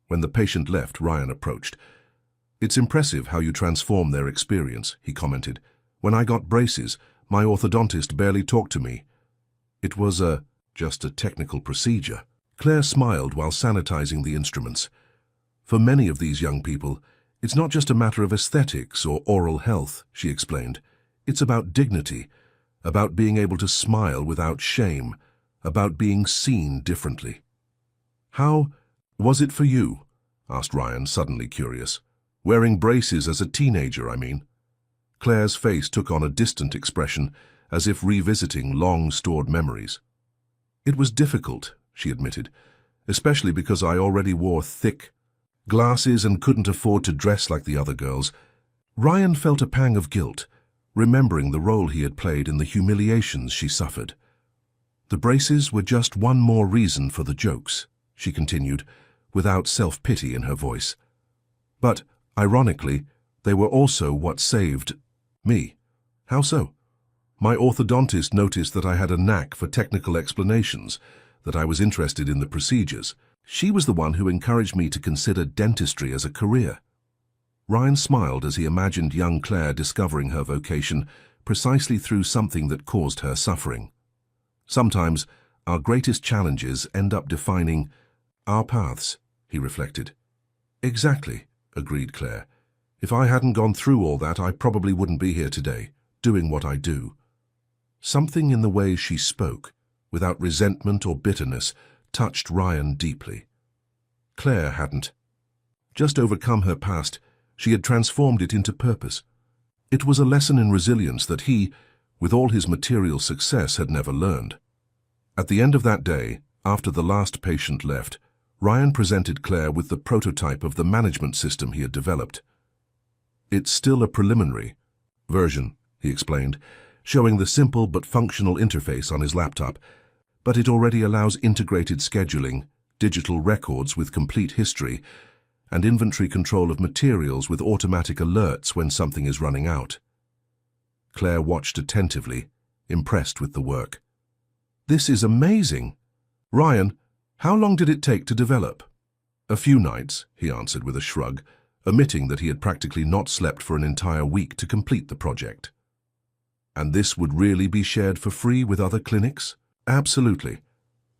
When the patient left, Ryan approached. It's impressive how you transform their experience, he commented. When I got braces, my orthodontist barely talked to me. It was just a technical procedure. Claire smiled while sanitizing the instruments. For many of these young people, it's not just a matter of aesthetics or oral health, she explained. It's about dignity, about being able to smile without shame, about being seen differently. How was it for you? Asked Ryan, suddenly curious. Wearing braces as a teenager, I mean. Claire's face took on a distant expression, as if revisiting long-stored memories. It was difficult, she admitted, especially because I already wore thick glasses and couldn't afford to dress like the other girls. Ryan felt a pang of guilt, remembering the role he had played in the humiliations she suffered. The braces were just one more reason for the jokes, she continued, without self-pity in her voice. But, ironically, they were also what saved me. How so? My orthodontist noticed that I had a knack for technical explanations, that I was interested in the procedures. She was the one who encouraged me to consider dentistry as a career. Ryan smiled as he imagined young Claire discovering her vocation precisely through something that caused her suffering. Sometimes, our greatest challenges end up defining our paths, he reflected. Exactly, agreed Claire. If I hadn't gone through all that, I probably wouldn't be here today, doing what I do. Something in the way she spoke, without resentment or bitterness, touched Ryan deeply. Claire hadn't just overcome her past, she had transformed it into purpose. It was a lesson in resilience that he, with all his material success, had never learned. At the end of that day, after the last patient left, Ryan presented Claire with the prototype of the management system he had developed. "It's still a preliminary version," he explained, showing the simple but functional interface on his laptop, "but it already allows integrated scheduling, digital records with complete history, and inventory control of materials with automatic alerts when something is running out." Claire watched attentively, impressed with the work. "This is amazing. Ryan, how long did it take to develop?" "A few nights," he answered with a shrug, admitting that he had practically not slept for an entire week to complete the project. "And this would really be shared for free with other clinics?" "Absolutely.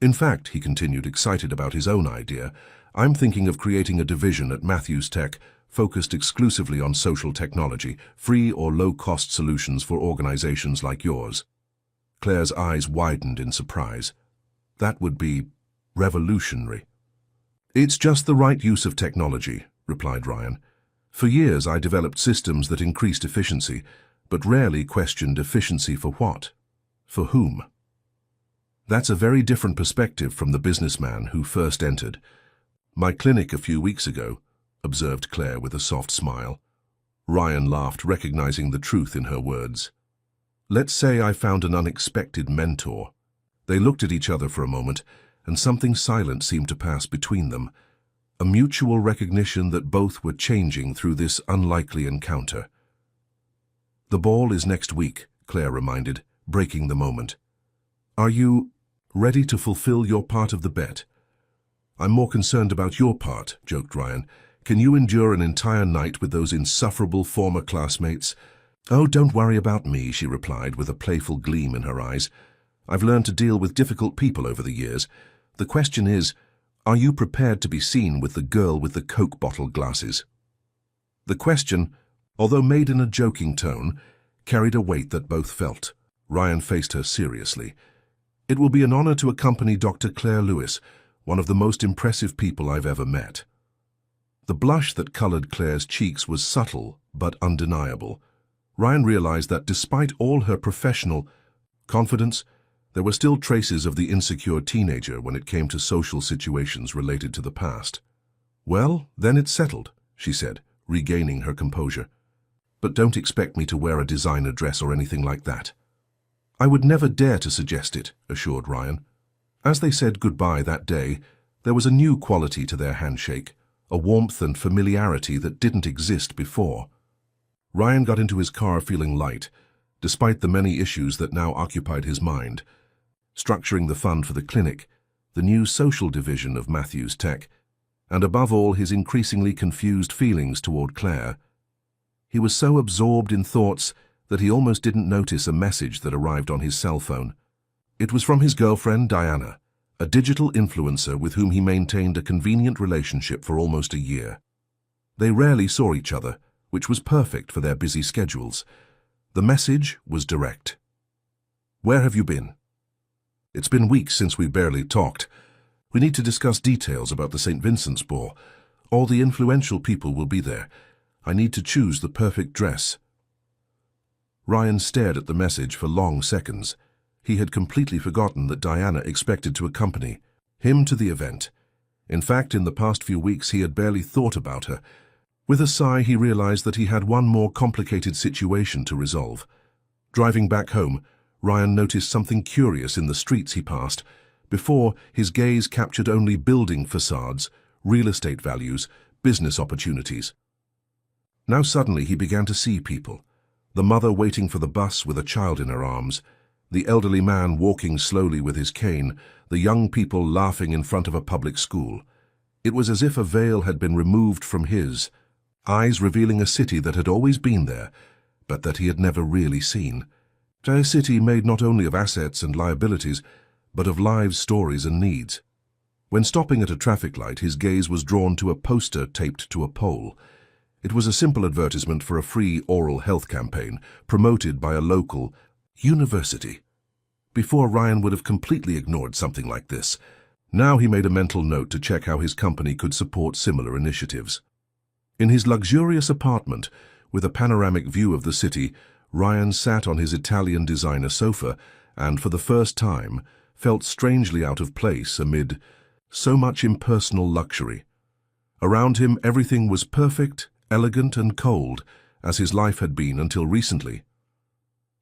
In fact," he continued, excited about his own idea, "I'm thinking of creating a division at Matthews Tech focused exclusively on social technology, free or low-cost solutions for organizations like yours." Claire's eyes widened in surprise. "That would be revolutionary." "It's just the right use of technology," replied Ryan. "For years I developed systems that increased efficiency, but rarely questioned efficiency for what? For whom?" "That's a very different perspective from the businessman who first entered my clinic a few weeks ago," observed Claire with a soft smile. Ryan laughed, recognizing the truth in her words. "Let's say I found an unexpected mentor." They looked at each other for a moment, and something silent seemed to pass between them, a mutual recognition that both were changing through this unlikely encounter. "The ball is next week," Claire reminded, breaking the moment. "Are you ready to fulfill your part of the bet?" "I'm more concerned about your part," joked Ryan. "Can you endure an entire night with those insufferable former classmates?" "Oh, don't worry about me," she replied with a playful gleam in her eyes. "I've learned to deal with difficult people over the years. The question is, are you prepared to be seen with the girl with the Coke bottle glasses?" The question, although made in a joking tone, carried a weight that both felt. Ryan faced her seriously. "It will be an honor to accompany Dr. Claire Lewis, one of the most impressive people I've ever met." The blush that colored Claire's cheeks was subtle but undeniable. Ryan realized that despite all her professional confidence, there were still traces of the insecure teenager when it came to social situations related to the past. "Well, then it's settled," she said, regaining her composure. "But don't expect me to wear a designer dress or anything like that." "I would never dare to suggest it," assured Ryan. As they said goodbye that day, there was a new quality to their handshake, a warmth and familiarity that didn't exist before. Ryan got into his car feeling light, despite the many issues that now occupied his mind. Structuring the fund for the clinic, the new social division of Matthews Tech, and above all his increasingly confused feelings toward Claire. He was so absorbed in thoughts that he almost didn't notice a message that arrived on his cell phone. It was from his girlfriend, Diana, a digital influencer with whom he maintained a convenient relationship for almost a year. They rarely saw each other, which was perfect for their busy schedules. The message was direct. "Where have you been? It's been weeks since we barely talked. We need to discuss details about the St. Vincent's Ball. All the influential people will be there. I need to choose the perfect dress." Ryan stared at the message for long seconds. He had completely forgotten that Diana expected to accompany him to the event. In fact, in the past few weeks he had barely thought about her. With a sigh, he realized that he had one more complicated situation to resolve. Driving back home, Ryan noticed something curious in the streets he passed. Before, his gaze captured only building facades, real estate values, business opportunities. Now suddenly he began to see people. The mother waiting for the bus with a child in her arms, the elderly man walking slowly with his cane, the young people laughing in front of a public school. It was as if a veil had been removed from his eyes, revealing a city that had always been there, but that he had never really seen. A city made not only of assets and liabilities, but of lives, stories, and needs. When stopping at a traffic light, his gaze was drawn to a poster taped to a pole. It was a simple advertisement for a free oral health campaign promoted by a local university. Before, Ryan would have completely ignored something like this. Now he made a mental note to check how his company could support similar initiatives. In his luxurious apartment, with a panoramic view of the city, Ryan sat on his Italian designer sofa and, for the first time, felt strangely out of place amid So much impersonal luxury. Around him, everything was perfect, elegant, and cold, as his life had been until recently.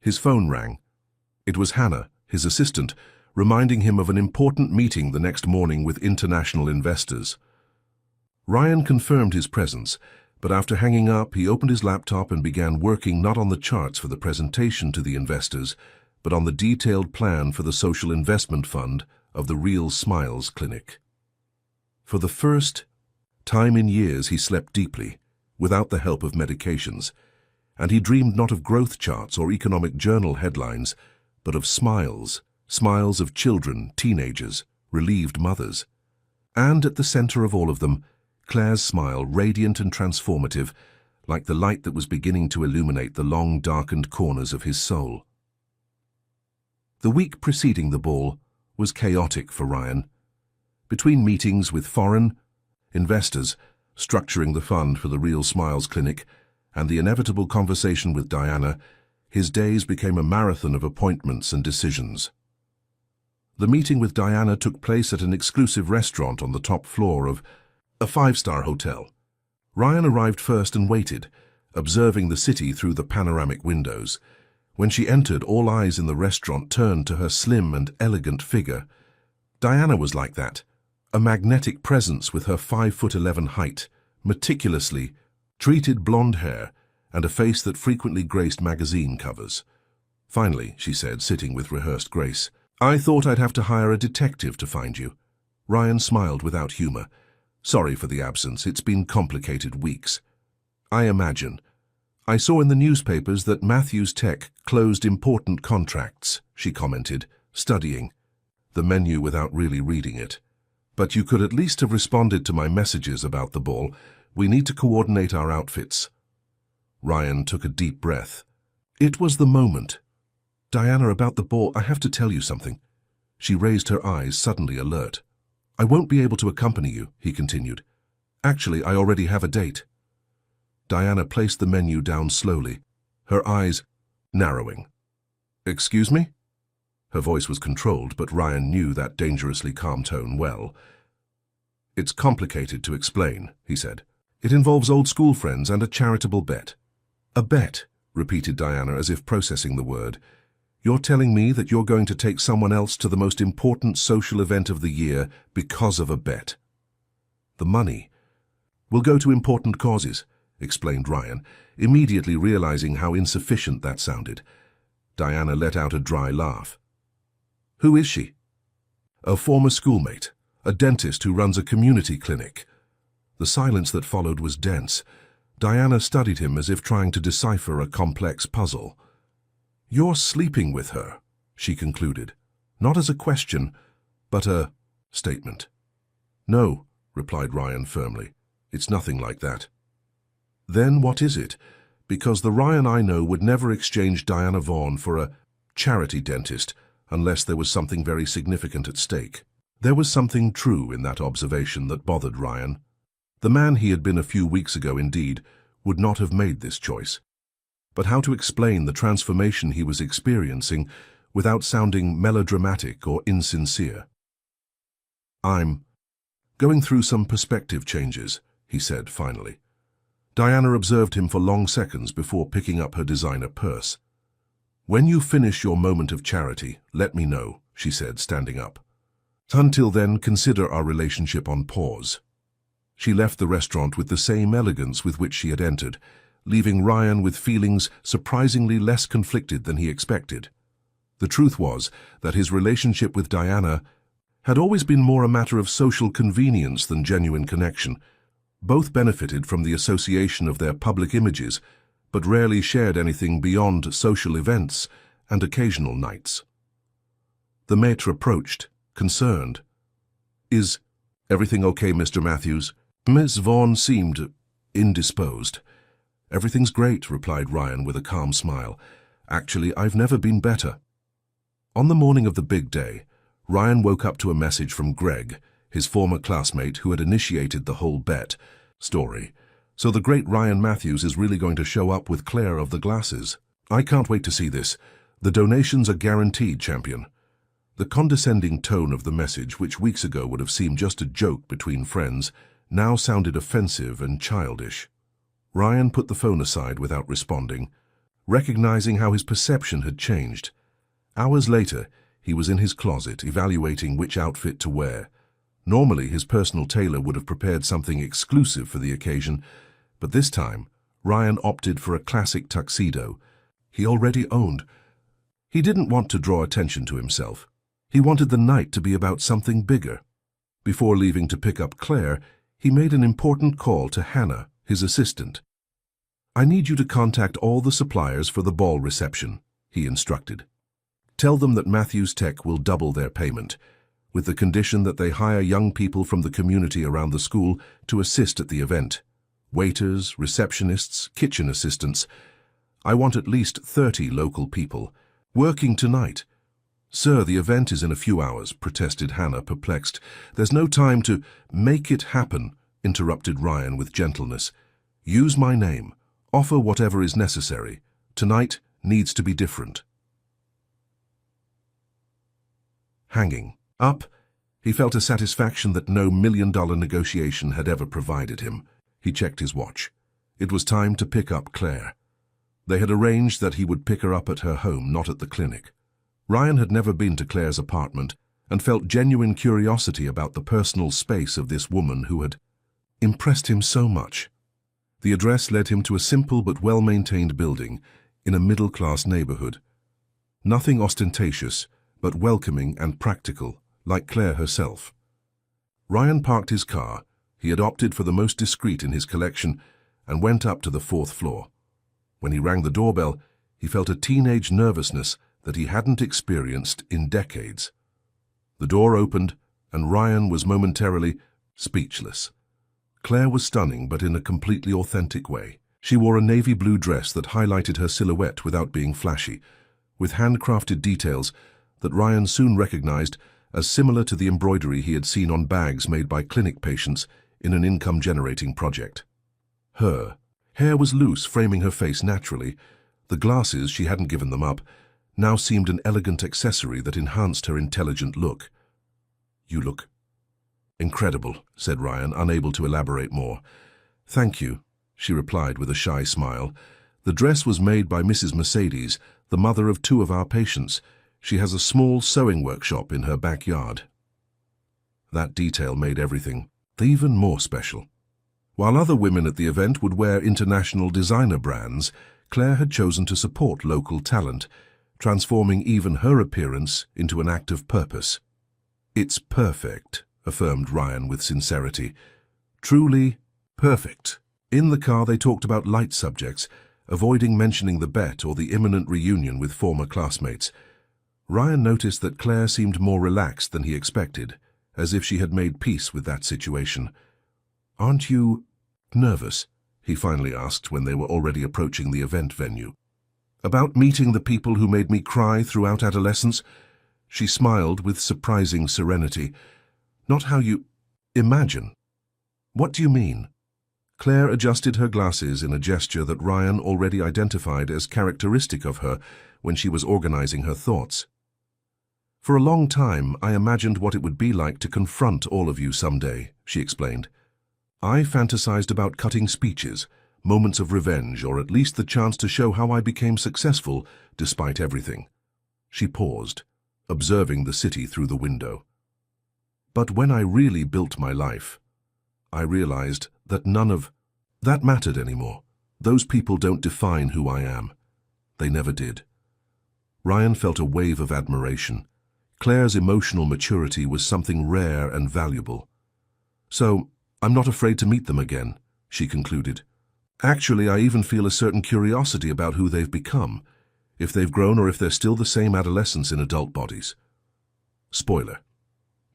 His phone rang. It was Hannah, his assistant, reminding him of an important meeting the next morning with international investors. Ryan confirmed his presence, but after hanging up, he opened his laptop and began working not on the charts for the presentation to the investors, but on the detailed plan for the social investment fund of the Real Smiles Clinic. For the first time in years, he slept deeply, without the help of medications, and he dreamed not of growth charts or economic journal headlines, but of smiles, smiles of children, teenagers, relieved mothers. And at the center of all of them, Claire's smile, radiant and transformative, like the light that was beginning to illuminate the long, darkened corners of his soul. The week preceding the ball was chaotic for Ryan. Between meetings with foreign investors, structuring the fund for the Real Smiles Clinic, and the inevitable conversation with Diana, his days became a marathon of appointments and decisions. The meeting with Diana took place at an exclusive restaurant on the top floor of a five-star hotel. Ryan arrived first and waited, observing the city through the panoramic windows. When she entered, all eyes in the restaurant turned to her slim and elegant figure. Diana was like that, a magnetic presence with her 5'11" height, meticulously treated blonde hair, and a face that frequently graced magazine covers. Finally, she said, sitting with rehearsed grace, "I thought I'd have to hire a detective to find you." Ryan smiled without humor. "Sorry for the absence, it's been complicated weeks." "I imagine. I saw in the newspapers that Matthews Tech closed important contracts," she commented, studying the menu without really reading it. "But you could at least have responded to my messages about the ball. We need to coordinate our outfits." Ryan took a deep breath. It was the moment. "Diana, about the ball, I have to tell you something." She raised her eyes, suddenly alert. "I won't be able to accompany you," he continued. "Actually, I already have a date." Diana placed the menu down slowly, her eyes narrowing. "Excuse me?" Her voice was controlled, but Ryan knew that dangerously calm tone well. "It's complicated to explain," he said. "It involves old school friends and a charitable bet." "A bet," repeated Diana as if processing the word. "You're telling me that you're going to take someone else to the most important social event of the year because of a bet?" "The money will go to important causes," explained Ryan, immediately realizing how insufficient that sounded. Diana let out a dry laugh. "Who is she?" "A former schoolmate, a dentist who runs a community clinic." The silence that followed was dense. Diana studied him as if trying to decipher a complex puzzle. "You're sleeping with her," she concluded, not as a question, but a statement. "No," replied Ryan firmly. "It's nothing like that." "Then what is it? Because the Ryan I know would never exchange Diana Vaughn for a charity dentist unless there was something very significant at stake." There was something true in that observation that bothered Ryan. The man he had been a few weeks ago, indeed, would not have made this choice. But how to explain the transformation he was experiencing without sounding melodramatic or insincere? "I'm going through some perspective changes," he said finally. Diana observed him for long seconds before picking up her designer purse. "When you finish your moment of charity, let me know," she said, standing up. "Until then, consider our relationship on pause." She left the restaurant with the same elegance with which she had entered, leaving Ryan with feelings surprisingly less conflicted than he expected. The truth was that his relationship with Diana had always been more a matter of social convenience than genuine connection. Both benefited from the association of their public images, but rarely shared anything beyond social events and occasional nights. The maître approached, concerned. "Is everything okay, Mr. Matthews?" Miss Vaughn seemed indisposed. "Everything's great," replied Ryan with a calm smile. "Actually, I've never been better." On the morning of the big day, Ryan woke up to a message from Greg, his former classmate who had initiated the whole bet story. "So the great Ryan Matthews is really going to show up with Claire of the glasses. I can't wait to see this. The donations are guaranteed, champion." The condescending tone of the message, which weeks ago would have seemed just a joke between friends, now sounded offensive and childish. Ryan put the phone aside without responding, recognizing how his perception had changed. Hours later, he was in his closet evaluating which outfit to wear. Normally, his personal tailor would have prepared something exclusive for the occasion, but this time, Ryan opted for a classic tuxedo he already owned. He didn't want to draw attention to himself. He wanted the night to be about something bigger. Before leaving to pick up Claire, he made an important call to Hannah, his assistant. "I need you to contact all the suppliers for the ball reception," he instructed. "Tell them that Matthews Tech will double their payment, with the condition that they hire young people from the community around the school to assist at the event. Waiters, receptionists, kitchen assistants. I want at least 30 local people. Working tonight." "Sir, the event is in a few hours," protested Hannah, perplexed. "There's no time to—" "Make it happen," interrupted Ryan with gentleness. "Use my name. Offer whatever is necessary. Tonight needs to be different." Hanging up, he felt a satisfaction that no million-dollar negotiation had ever provided him. He checked his watch. It was time to pick up Claire. They had arranged that he would pick her up at her home, not at the clinic. Ryan had never been to Claire's apartment and felt genuine curiosity about the personal space of this woman who had impressed him so much. The address led him to a simple but well-maintained building in a middle-class neighborhood. Nothing ostentatious, but welcoming and practical, like Claire herself. Ryan parked his car. He had opted for the most discreet in his collection and went up to the 4th floor. When he rang the doorbell, he felt a teenage nervousness that he hadn't experienced in decades. The door opened, and Ryan was momentarily speechless. Claire was stunning, but in a completely authentic way. She wore a navy blue dress that highlighted her silhouette without being flashy, with handcrafted details that Ryan soon recognized as similar to the embroidery he had seen on bags made by clinic patients in an income-generating project. Her hair was loose, framing her face naturally. The glasses, she hadn't given them up, now seemed an elegant accessory that enhanced her intelligent look. "You look incredible," said Ryan, unable to elaborate more. "Thank you," she replied with a shy smile. "The dress was made by Mrs. Mercedes, the mother of 2 of our patients. She has a small sewing workshop in her backyard." That detail made everything even more special. While other women at the event would wear international designer brands, Claire had chosen to support local talent, transforming even her appearance into an act of purpose. "It's perfect," affirmed Ryan with sincerity. "Truly perfect." In the car they talked about light subjects, avoiding mentioning the bet or the imminent reunion with former classmates. Ryan noticed that Claire seemed more relaxed than he expected, as if she had made peace with that situation. "Aren't you nervous?" he finally asked when they were already approaching the event venue. "About meeting the people who made me cry throughout adolescence?" She smiled with surprising serenity. "Not how you imagine." "What do you mean?" Claire adjusted her glasses in a gesture that Ryan already identified as characteristic of her when she was organizing her thoughts. "For a long time, I imagined what it would be like to confront all of you someday," she explained. "I fantasized about cutting speeches, moments of revenge, or at least the chance to show how I became successful despite everything." She paused, observing the city through the window. "But when I really built my life, I realized that none of that mattered anymore. Those people don't define who I am. They never did." Ryan felt a wave of admiration. Claire's emotional maturity was something rare and valuable. "So, I'm not afraid to meet them again," she concluded. "Actually, I even feel a certain curiosity about who they've become, if they've grown or if they're still the same adolescents in adult bodies." Spoiler: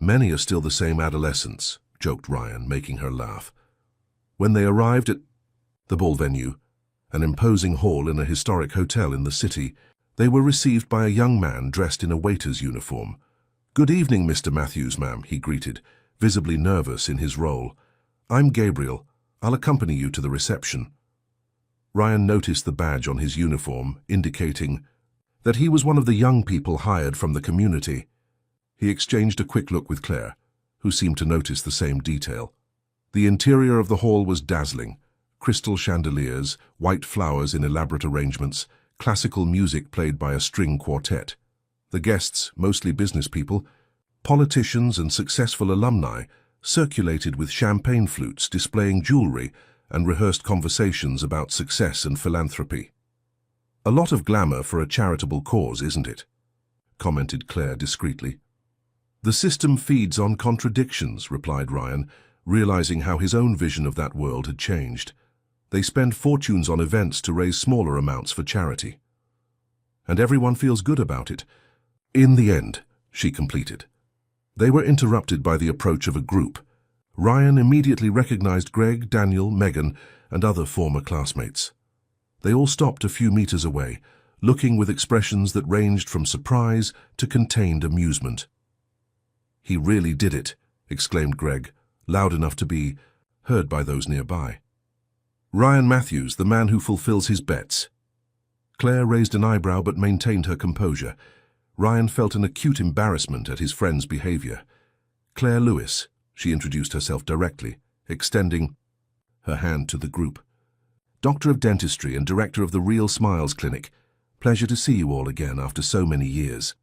many are still the same adolescents, joked Ryan, making her laugh. When they arrived at the ball venue, an imposing hall in a historic hotel in the city, they were received by a young man dressed in a waiter's uniform. "Good evening, Mr. Matthews, ma'am," he greeted, visibly nervous in his role. "I'm Gabriel. I'll accompany you to the reception." Ryan noticed the badge on his uniform, indicating that he was one of the young people hired from the community. He exchanged a quick look with Claire, who seemed to notice the same detail. The interior of the hall was dazzling. Crystal chandeliers, white flowers in elaborate arrangements, classical music played by a string quartet. The guests, mostly business people, politicians and successful alumni, circulated with champagne flutes displaying jewelry and rehearsed conversations about success and philanthropy. "A lot of glamour for a charitable cause, isn't it?" commented Claire discreetly. "The system feeds on contradictions," replied Ryan, realizing how his own vision of that world had changed. "They spend fortunes on events to raise smaller amounts for charity. And everyone feels good about it. In the end," she completed. They were interrupted by the approach of a group. Ryan immediately recognized Greg, Daniel, Megan, and other former classmates. They all stopped a few meters away, looking with expressions that ranged from surprise to contained amusement. "He really did it," exclaimed Greg, loud enough to be heard by those nearby. "Ryan Matthews, the man who fulfills his bets." Claire raised an eyebrow but maintained her composure. Ryan felt an acute embarrassment at his friend's behavior. "Claire Lewis," she introduced herself directly, extending her hand to the group. "Doctor of Dentistry and Director of the Real Smiles Clinic. Pleasure to see you all again after so many years."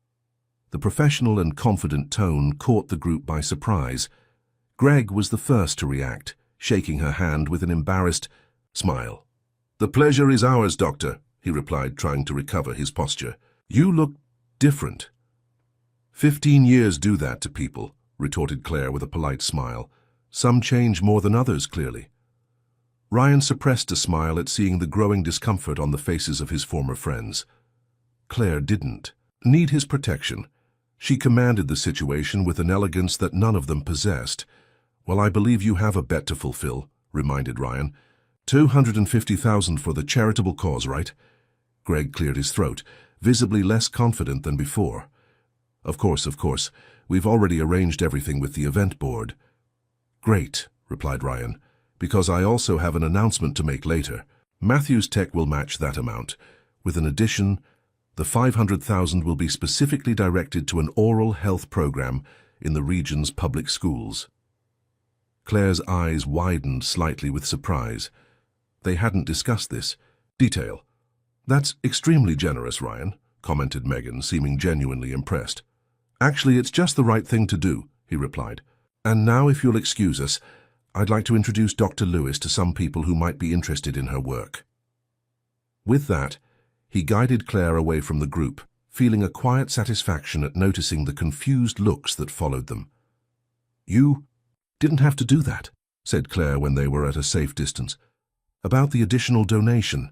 The professional and confident tone caught the group by surprise. Greg was the first to react, shaking her hand with an embarrassed smile. "The pleasure is ours, Doctor," he replied, trying to recover his posture. "You look different." 15 years do that to people," retorted Claire with a polite smile. "Some change more than others, clearly." Ryan suppressed a smile at seeing the growing discomfort on the faces of his former friends. Claire didn't need his protection. She commanded the situation with an elegance that none of them possessed. "Well, I believe you have a bet to fulfill," reminded Ryan. $250,000 for the charitable cause, right?" Greg cleared his throat, visibly less confident than before. Of course. We've already arranged everything with the event board." "Great," replied Ryan, "because I also have an announcement to make later. Matthews Tech will match that amount. With an addition, the $500,000 will be specifically directed to an oral health program in the region's public schools." Claire's eyes widened slightly with surprise. They hadn't discussed this detail. "That's extremely generous, Ryan," commented Megan, seeming genuinely impressed. "Actually, it's just the right thing to do," he replied. "And now, if you'll excuse us, I'd like to introduce Dr. Lewis to some people who might be interested in her work." With that, he guided Claire away from the group, feeling a quiet satisfaction at noticing the confused looks that followed them. "You didn't have to do that," said Claire when they were at a safe distance. "About the additional donation."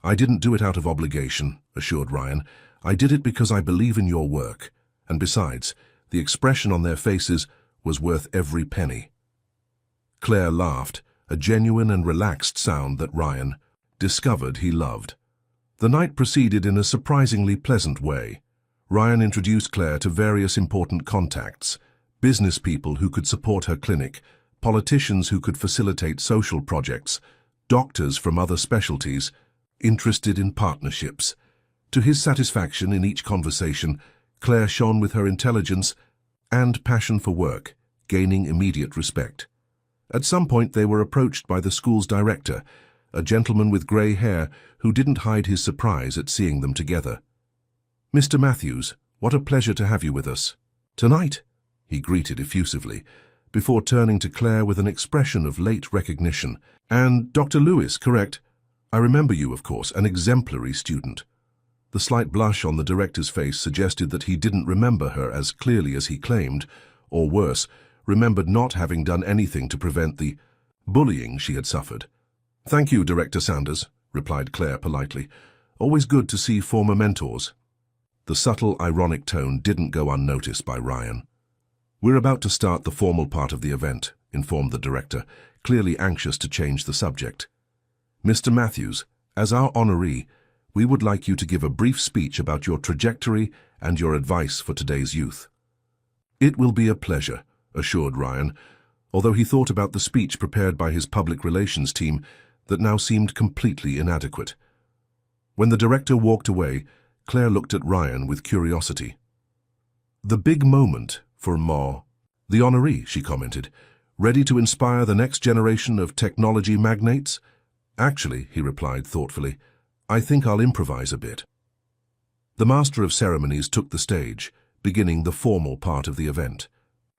"I didn't do it out of obligation," assured Ryan. "I did it because I believe in your work. And besides, the expression on their faces was worth every penny." Claire laughed, a genuine and relaxed sound that Ryan discovered he loved. The night proceeded in a surprisingly pleasant way. Ryan introduced Claire to various important contacts, business people who could support her clinic, politicians who could facilitate social projects, doctors from other specialties, interested in partnerships. To his satisfaction in each conversation, Claire shone with her intelligence and passion for work, gaining immediate respect. At some point they were approached by the school's director, a gentleman with grey hair who didn't hide his surprise at seeing them together. "Mr. Matthews, what a pleasure to have you with us tonight," he greeted effusively, before turning to Claire with an expression of late recognition. "And Dr. Lewis, correct? I remember you, of course, an exemplary student." The slight blush on the director's face suggested that he didn't remember her as clearly as he claimed, or worse, remembered not having done anything to prevent the bullying she had suffered. "Thank you, Director Sanders," replied Claire politely. "Always good to see former mentors." The subtle, ironic tone didn't go unnoticed by Ryan. "We're about to start the formal part of the event," informed the director, clearly anxious to change the subject. "Mr. Matthews, as our honoree, we would like you to give a brief speech about your trajectory and your advice for today's youth." "It will be a pleasure," assured Ryan, although he thought about the speech prepared by his public relations team that now seemed completely inadequate. When the director walked away, Claire looked at Ryan with curiosity. The big moment for Ma. The honoree, she commented. Ready to inspire the next generation of technology magnates? Actually, he replied thoughtfully, I think I'll improvise a bit. The master of ceremonies took the stage, beginning the formal part of the event.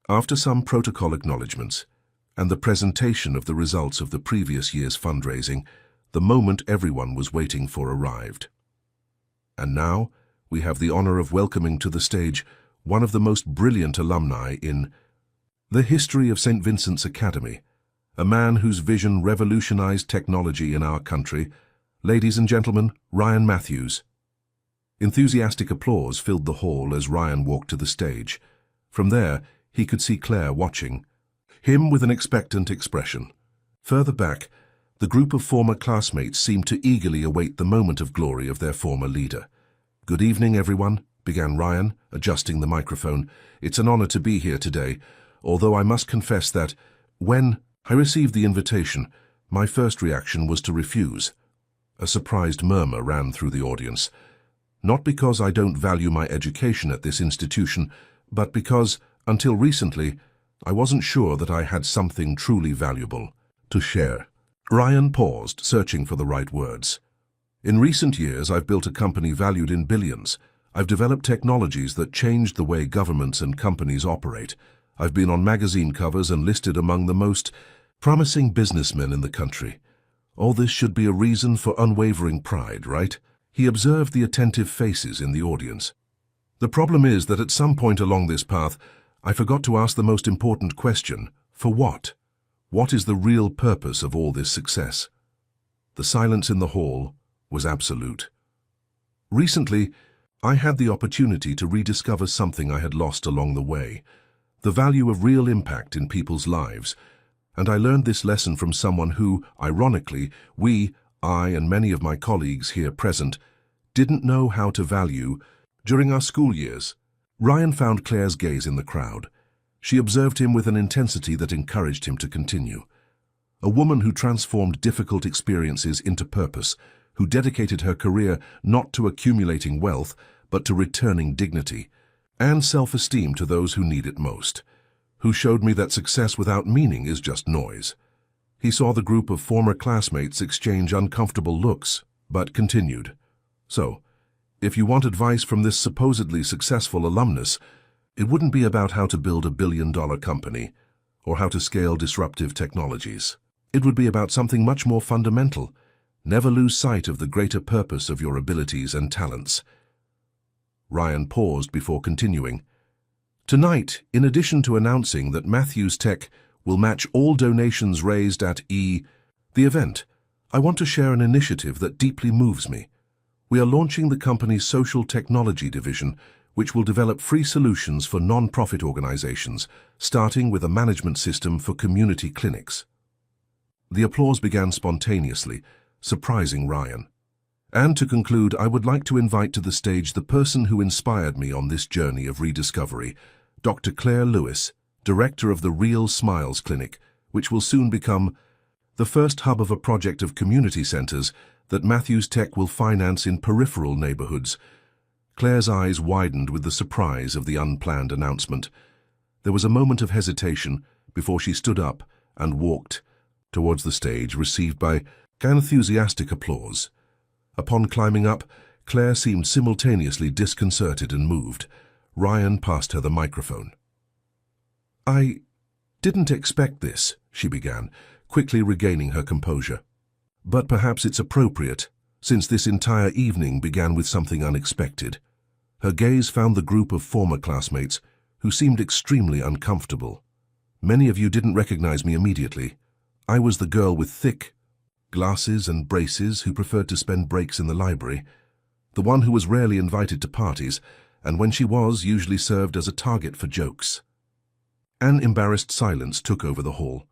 After some protocol acknowledgements and the presentation of the results of the previous year's fundraising, the moment everyone was waiting for arrived. And now, we have the honor of welcoming to the stage one of the most brilliant alumni in the history of St. Vincent's Academy, a man whose vision revolutionized technology in our country. Ladies and gentlemen, Ryan Matthews. Enthusiastic applause filled the hall as Ryan walked to the stage. From there, he could see Claire watching him with an expectant expression. Further back, the group of former classmates seemed to eagerly await the moment of glory of their former leader. Good evening, everyone, began Ryan, adjusting the microphone. It's an honor to be here today, although I must confess that, when I received the invitation, my first reaction was to refuse. A surprised murmur ran through the audience. Not because I don't value my education at this institution, but because, until recently, I wasn't sure that I had something truly valuable to share. Ryan paused, searching for the right words. In recent years, I've built a company valued in billions. I've developed technologies that changed the way governments and companies operate. I've been on magazine covers and listed among the most promising businessmen in the country. All this should be a reason for unwavering pride, right? He observed the attentive faces in the audience. The problem is that at some point along this path, I forgot to ask the most important question: for what? What is the real purpose of all this success? The silence in the hall was absolute. Recently, I had the opportunity to rediscover something I had lost along the way, the value of real impact in people's lives, and I learned this lesson from someone who, ironically, I and many of my colleagues here present, didn't know how to value during our school years. Ryan found Claire's gaze in the crowd. She observed him with an intensity that encouraged him to continue. A woman who transformed difficult experiences into purpose, who dedicated her career not to accumulating wealth, but to returning dignity and self-esteem to those who need it most, who showed me that success without meaning is just noise. He saw the group of former classmates exchange uncomfortable looks, but continued. So, if you want advice from this supposedly successful alumnus, it wouldn't be about how to build a billion-dollar company or how to scale disruptive technologies. It would be about something much more fundamental. Never lose sight of the greater purpose of your abilities and talents. Ryan paused before continuing. Tonight, in addition to announcing that Matthews Tech will match all donations raised at the event, I want to share an initiative that deeply moves me. We are launching the company's social technology division, which will develop free solutions for non-profit organizations, starting with a management system for community clinics. The applause began spontaneously, surprising Ryan. And to conclude, I would like to invite to the stage the person who inspired me on this journey of rediscovery, Dr. Claire Lewis, director of the Real Smiles Clinic, which will soon become the first hub of a project of community centers that Matthews Tech will finance in peripheral neighborhoods. Claire's eyes widened with the surprise of the unplanned announcement. There was a moment of hesitation before she stood up and walked towards the stage, received by enthusiastic applause. Upon climbing up, Claire seemed simultaneously disconcerted and moved. Ryan passed her the microphone. I didn't expect this, she began, quickly regaining her composure. But perhaps it's appropriate, since this entire evening began with something unexpected. Her gaze found the group of former classmates, who seemed extremely uncomfortable. Many of you didn't recognize me immediately. I was the girl with thick glasses and braces who preferred to spend breaks in the library, the one who was rarely invited to parties, and when she was, usually served as a target for jokes. An embarrassed silence took over the hall.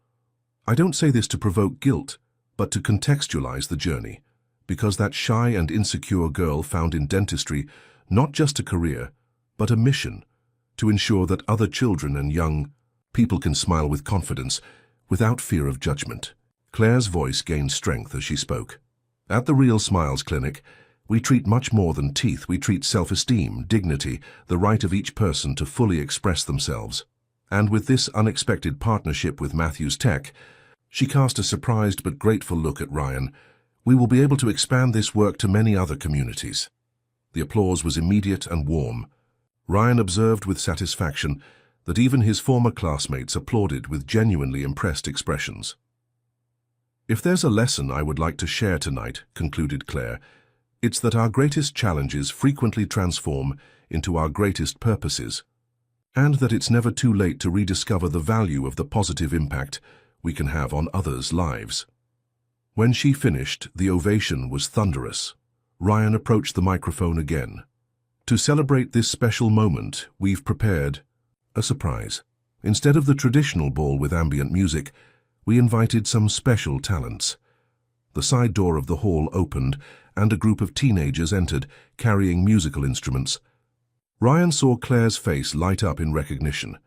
I don't say this to provoke guilt, but to contextualize the journey, because that shy and insecure girl found in dentistry not just a career, but a mission to ensure that other children and young people can smile with confidence, without fear of judgment. Claire's voice gained strength as she spoke. At the Real Smiles Clinic, We treat much more than teeth. We treat self-esteem, dignity, the right of each person to fully express themselves. And with this unexpected partnership with Matthews Tech, she cast a surprised but grateful look at Ryan. We will be able to expand this work to many other communities. The applause was immediate and warm. Ryan observed with satisfaction that even his former classmates applauded with genuinely impressed expressions. If there's a lesson I would like to share tonight, concluded Claire, it's that our greatest challenges frequently transform into our greatest purposes, and that it's never too late to rediscover the value of the positive impact we can have on others' lives. When she finished, the ovation was thunderous. Ryan approached the microphone again. To celebrate this special moment, we've prepared a surprise. Instead of the traditional ball with ambient music, we invited some special talents. The side door of the hall opened, and a group of teenagers entered, carrying musical instruments. Ryan saw Claire's face light up in recognition.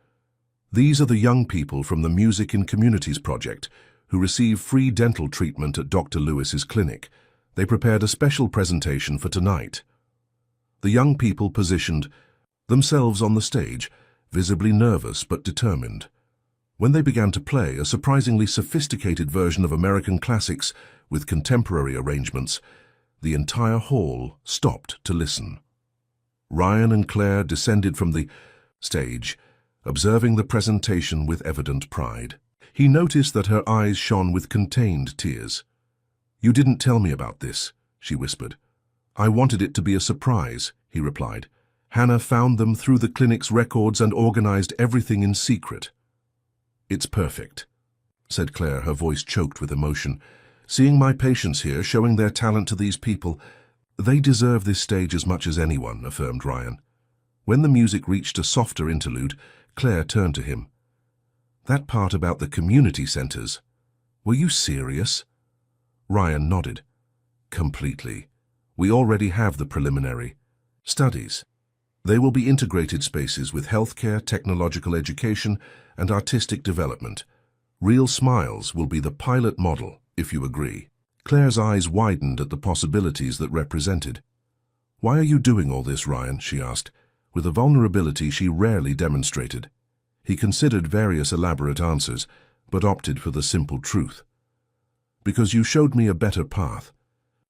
These are the young people from the Music in Communities project, who receive free dental treatment at Dr. Lewis's clinic. They prepared a special presentation for tonight. The young people positioned themselves on the stage, visibly nervous but determined. When they began to play a surprisingly sophisticated version of American classics with contemporary arrangements, the entire hall stopped to listen. Ryan and Claire descended from the stage, observing the presentation with evident pride. He noticed that her eyes shone with contained tears. "You didn't tell me about this," she whispered. "I wanted it to be a surprise," he replied. "Hannah found them through the clinic's records and organized everything in secret." "It's perfect," said Claire, her voice choked with emotion. "Seeing my patients here, showing their talent to these people, they deserve this stage as much as anyone," affirmed Ryan. When the music reached a softer interlude, Claire turned to him. "That part about the community centers, were you serious?" Ryan nodded. "Completely. We already have the preliminary studies. They will be integrated spaces with healthcare, technological education, and artistic development. Real Smiles will be the pilot model, if you agree." Claire's eyes widened at the possibilities that represented. "Why are you doing all this, Ryan?" she asked, with a vulnerability she rarely demonstrated. He considered various elaborate answers, but opted for the simple truth. "Because you showed me a better path,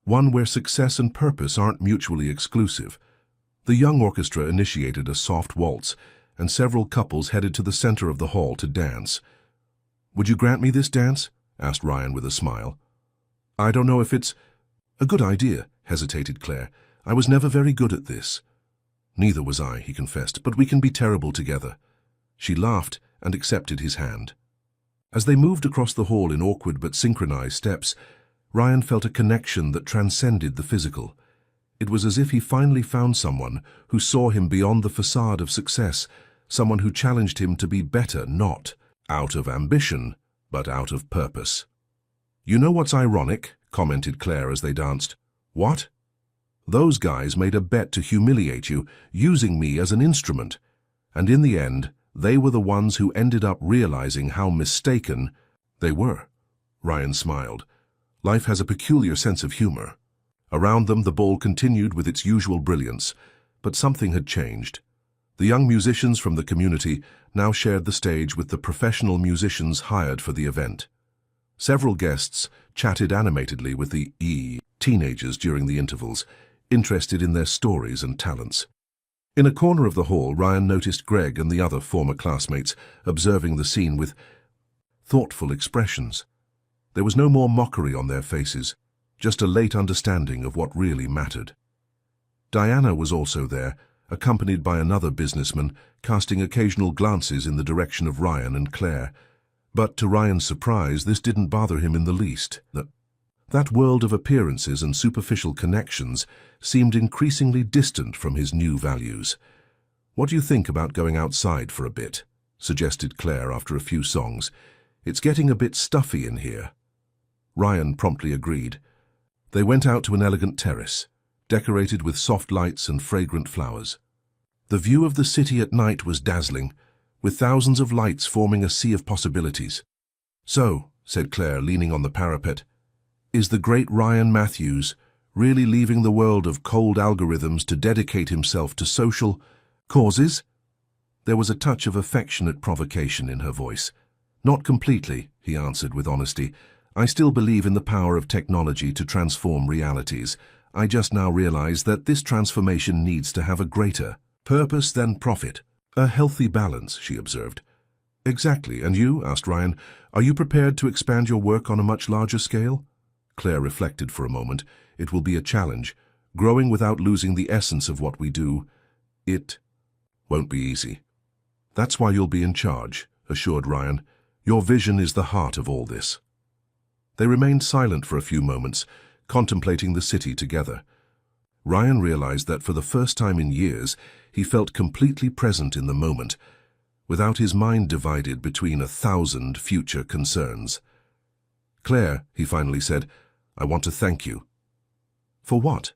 one where success and purpose aren't mutually exclusive." The young orchestra initiated a soft waltz, and several couples headed to the center of the hall to dance. "Would you grant me this dance?" asked Ryan with a smile. "I don't know if it's a good idea," hesitated Claire. "I was never very good at this." "Neither was I," he confessed, "but we can be terrible together." She laughed and accepted his hand. As they moved across the hall in awkward but synchronized steps, Ryan felt a connection that transcended the physical. It was as if he finally found someone who saw him beyond the facade of success, someone who challenged him to be better, not out of ambition, but out of purpose. "You know what's ironic?" commented Claire as they danced. "What?" "Those guys made a bet to humiliate you, using me as an instrument. And in the end, they were the ones who ended up realizing how mistaken they were." Ryan smiled. Life has a peculiar sense of humor. Around them, the ball continued with its usual brilliance, but something had changed. The young musicians from the community now shared the stage with the professional musicians hired for the event. Several guests chatted animatedly with the teenagers during the intervals, interested in their stories and talents. In a corner of the hall, Ryan noticed Greg and the other former classmates observing the scene with thoughtful expressions. There was no more mockery on their faces, just a late understanding of what really mattered. Diana was also there, accompanied by another businessman, casting occasional glances in the direction of Ryan and Claire. But to Ryan's surprise, this didn't bother him in the least. That world of appearances and superficial connections seemed increasingly distant from his new values. "What do you think about going outside for a bit?" suggested Claire after a few songs. "It's getting a bit stuffy in here." Ryan promptly agreed. They went out to an elegant terrace, decorated with soft lights and fragrant flowers. The view of the city at night was dazzling, with thousands of lights forming a sea of possibilities. "So," said Claire, leaning on the parapet, "is the great Ryan Matthews Really leaving the world of cold algorithms to dedicate himself to social causes? There was a touch of affectionate provocation in her voice. Not completely, he answered with honesty. I still believe in the power of technology to transform realities. I just now realize that this transformation needs to have a greater purpose than profit. A healthy balance, she observed. Exactly. And you, asked Ryan, are you prepared to expand your work on a much larger scale? Claire reflected for a moment. It will be a challenge. Growing without losing the essence of what we do, it won't be easy. That's why you'll be in charge, assured Ryan. Your vision is the heart of all this. They remained silent for a few moments, contemplating the city together. Ryan realized that for the first time in years, he felt completely present in the moment, without his mind divided between 1,000 future concerns. Claire, he finally said, I want to thank you. For what?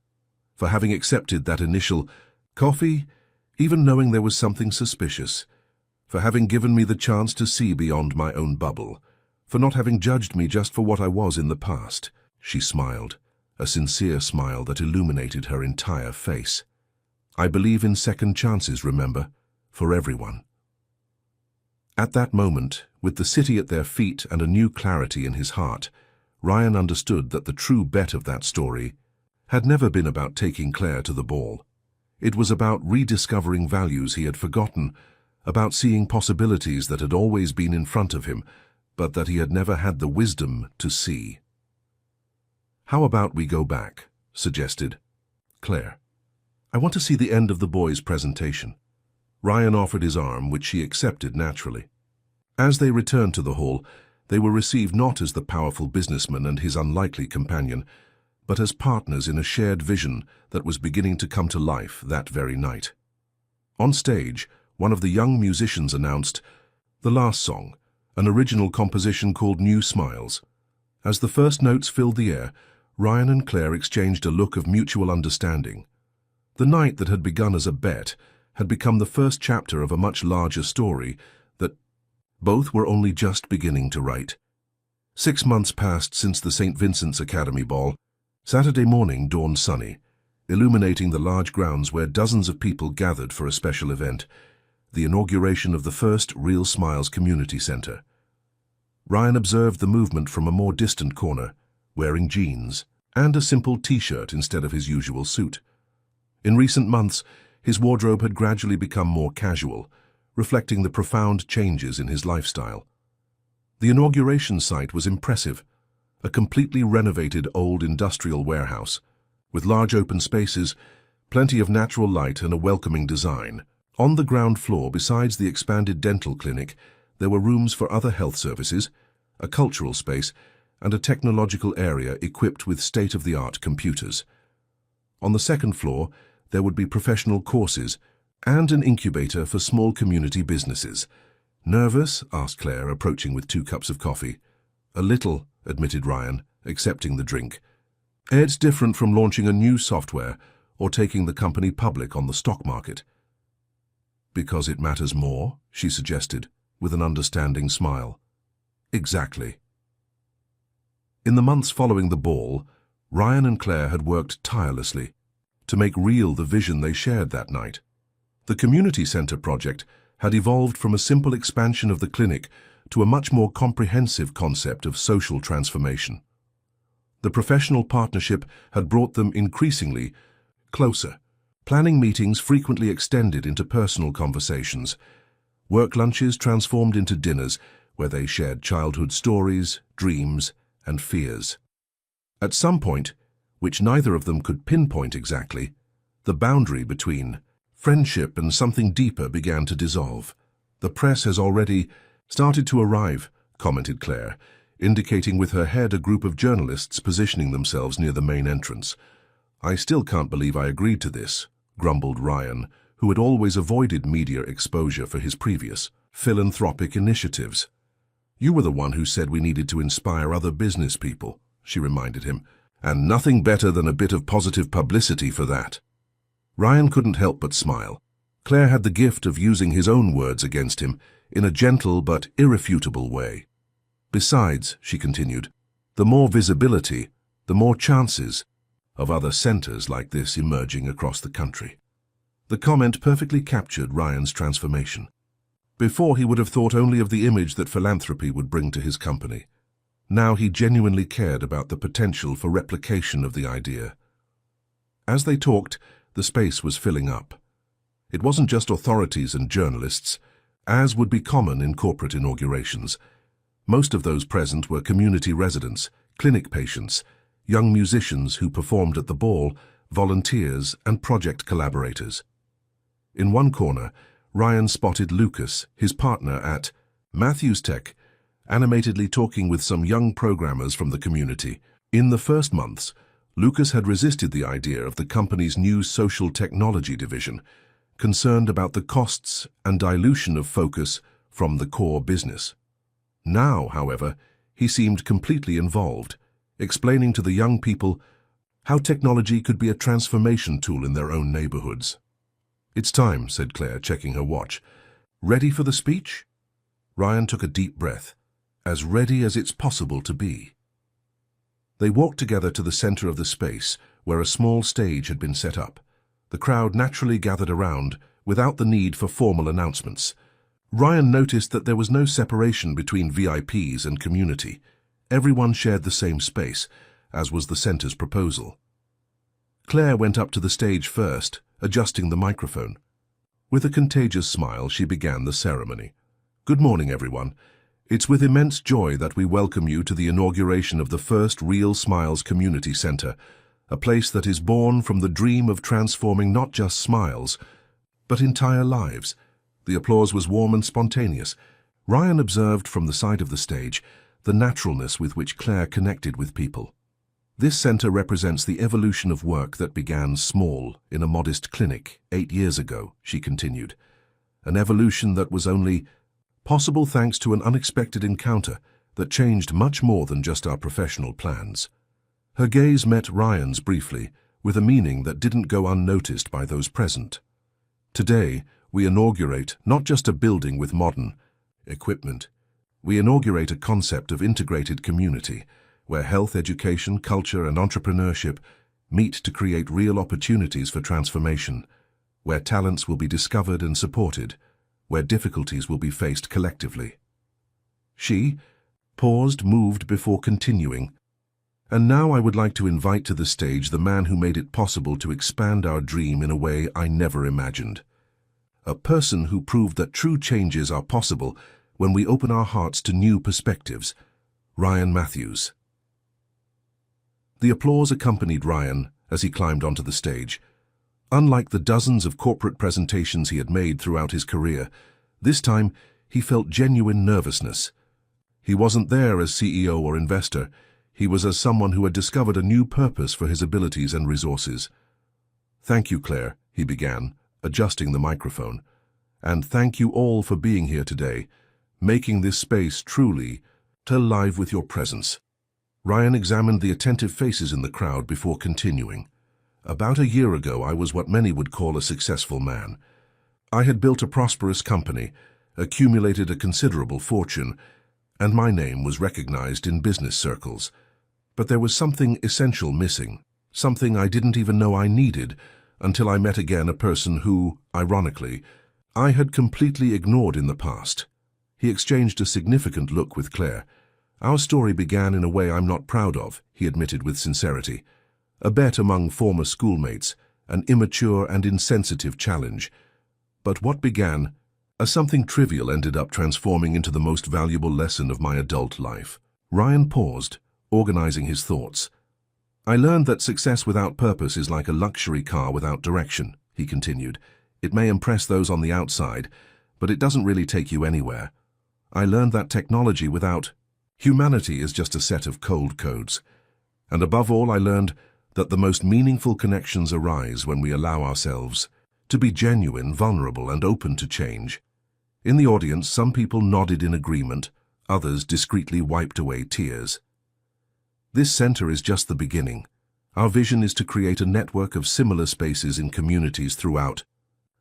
For having accepted that initial coffee, even knowing there was something suspicious. For having given me the chance to see beyond my own bubble. For not having judged me just for what I was in the past. She smiled, a sincere smile that illuminated her entire face. I believe in second chances, remember, for everyone. At that moment, with the city at their feet and a new clarity in his heart, Ryan understood that the true bet of that story had never been about taking Claire to the ball. It was about rediscovering values he had forgotten, about seeing possibilities that had always been in front of him, but that he had never had the wisdom to see. How about we go back, suggested Claire. I want to see the end of the boys' presentation. Ryan offered his arm, which she accepted naturally. As they returned to the hall, they were received not as the powerful businessman and his unlikely companion, but as partners in a shared vision that was beginning to come to life that very night. On stage, one of the young musicians announced the last song, an original composition called New Smiles. As the first notes filled the air, Ryan and Claire exchanged a look of mutual understanding. The night that had begun as a bet had become the first chapter of a much larger story that both were only just beginning to write. 6 months passed since the St. Vincent's Academy Ball. Saturday morning dawned sunny, illuminating the large grounds where dozens of people gathered for a special event, the inauguration of the first Real Smiles Community Center. Ryan observed the movement from a more distant corner, wearing jeans and a simple t-shirt instead of his usual suit. In recent months, his wardrobe had gradually become more casual, reflecting the profound changes in his lifestyle. The inauguration site was impressive, a completely renovated old industrial warehouse, with large open spaces, plenty of natural light and a welcoming design. On the ground floor, besides the expanded dental clinic, there were rooms for other health services, a cultural space, and a technological area equipped with state-of-the-art computers. On the second floor, there would be professional courses and an incubator for small community businesses. Nervous? Asked Claire, approaching with 2 cups of coffee. A little, admitted Ryan, accepting the drink. It's different from launching a new software or taking the company public on the stock market. Because it matters more, she suggested, with an understanding smile. Exactly. In the months following the ball, Ryan and Claire had worked tirelessly to make real the vision they shared that night. The community center project had evolved from a simple expansion of the clinic to a much more comprehensive concept of social transformation. The professional partnership had brought them increasingly closer. Planning meetings frequently extended into personal conversations. Work lunches transformed into dinners where they shared childhood stories, dreams, and fears. At some point, which neither of them could pinpoint exactly, the boundary between friendship and something deeper began to dissolve. The press has already started to arrive, commented Claire, indicating with her head a group of journalists positioning themselves near the main entrance. I still can't believe I agreed to this, grumbled Ryan, who had always avoided media exposure for his previous philanthropic initiatives. You were the one who said we needed to inspire other business people, she reminded him, and nothing better than a bit of positive publicity for that. Ryan couldn't help but smile. Claire had the gift of using his own words against him in a gentle but irrefutable way. Besides, she continued, the more visibility, the more chances of other centers like this emerging across the country. The comment perfectly captured Ryan's transformation. Before, he would have thought only of the image that philanthropy would bring to his company. Now he genuinely cared about the potential for replication of the idea. As they talked, the space was filling up. It wasn't just authorities and journalists, as would be common in corporate inaugurations. Most of those present were community residents, clinic patients, young musicians who performed at the ball, volunteers, and project collaborators. In one corner, Ryan spotted Lucas, his partner at Matthews Tech, animatedly talking with some young programmers from the community. In the first months, Lucas had resisted the idea of the company's new social technology division, concerned about the costs and dilution of focus from the core business. Now, however, he seemed completely involved, explaining to the young people how technology could be a transformation tool in their own neighborhoods. "It's time," said Claire, checking her watch. "Ready for the speech?" Ryan took a deep breath, as ready as it's possible to be. They walked together to the center of the space, where a small stage had been set up. The crowd naturally gathered around, without the need for formal announcements. Ryan noticed that there was no separation between VIPs and community. Everyone shared the same space, as was the center's proposal. Claire went up to the stage first, adjusting the microphone. With a contagious smile, she began the ceremony. "Good morning, everyone. It's with immense joy that we welcome you to the inauguration of the first Real Smiles Community Center, a place that is born from the dream of transforming not just smiles, but entire lives." The applause was warm and spontaneous. Ryan observed from the side of the stage the naturalness with which Claire connected with people. This center represents the evolution of work that began small in a modest clinic 8 years ago, she continued. An evolution that was only possible thanks to an unexpected encounter that changed much more than just our professional plans. Her gaze met Ryan's briefly, with a meaning that didn't go unnoticed by those present. Today, we inaugurate not just a building with modern equipment. We inaugurate a concept of integrated community, where health, education, culture, and entrepreneurship meet to create real opportunities for transformation, where talents will be discovered and supported, where difficulties will be faced collectively. She paused, moved before continuing. "And now I would like to invite to the stage the man who made it possible to expand our dream in a way I never imagined. A person who proved that true changes are possible when we open our hearts to new perspectives, Ryan Matthews." The applause accompanied Ryan as he climbed onto the stage. Unlike the dozens of corporate presentations he had made throughout his career, this time he felt genuine nervousness. He wasn't there as CEO or investor. He was as someone who had discovered a new purpose for his abilities and resources. "Thank you, Claire," he began, adjusting the microphone. "And thank you all for being here today, making this space truly alive with your presence." Ryan examined the attentive faces in the crowd before continuing. "About a year ago, I was what many would call a successful man. I had built a prosperous company, accumulated a considerable fortune, and my name was recognized in business circles. But there was something essential missing, something I didn't even know I needed, until I met again a person who, ironically, I had completely ignored in the past." He exchanged a significant look with Claire. "Our story began in a way I'm not proud of," he admitted with sincerity. "A bet among former schoolmates, an immature and insensitive challenge. But what began as something trivial ended up transforming into the most valuable lesson of my adult life." Ryan paused, organizing his thoughts. "I learned that success without purpose is like a luxury car without direction," he continued. "It may impress those on the outside, but it doesn't really take you anywhere. I learned that technology without humanity is just a set of cold codes. And above all, I learned that the most meaningful connections arise when we allow ourselves to be genuine, vulnerable, and open to change." In the audience, some people nodded in agreement, others discreetly wiped away tears. "This center is just the beginning. Our vision is to create a network of similar spaces in communities throughout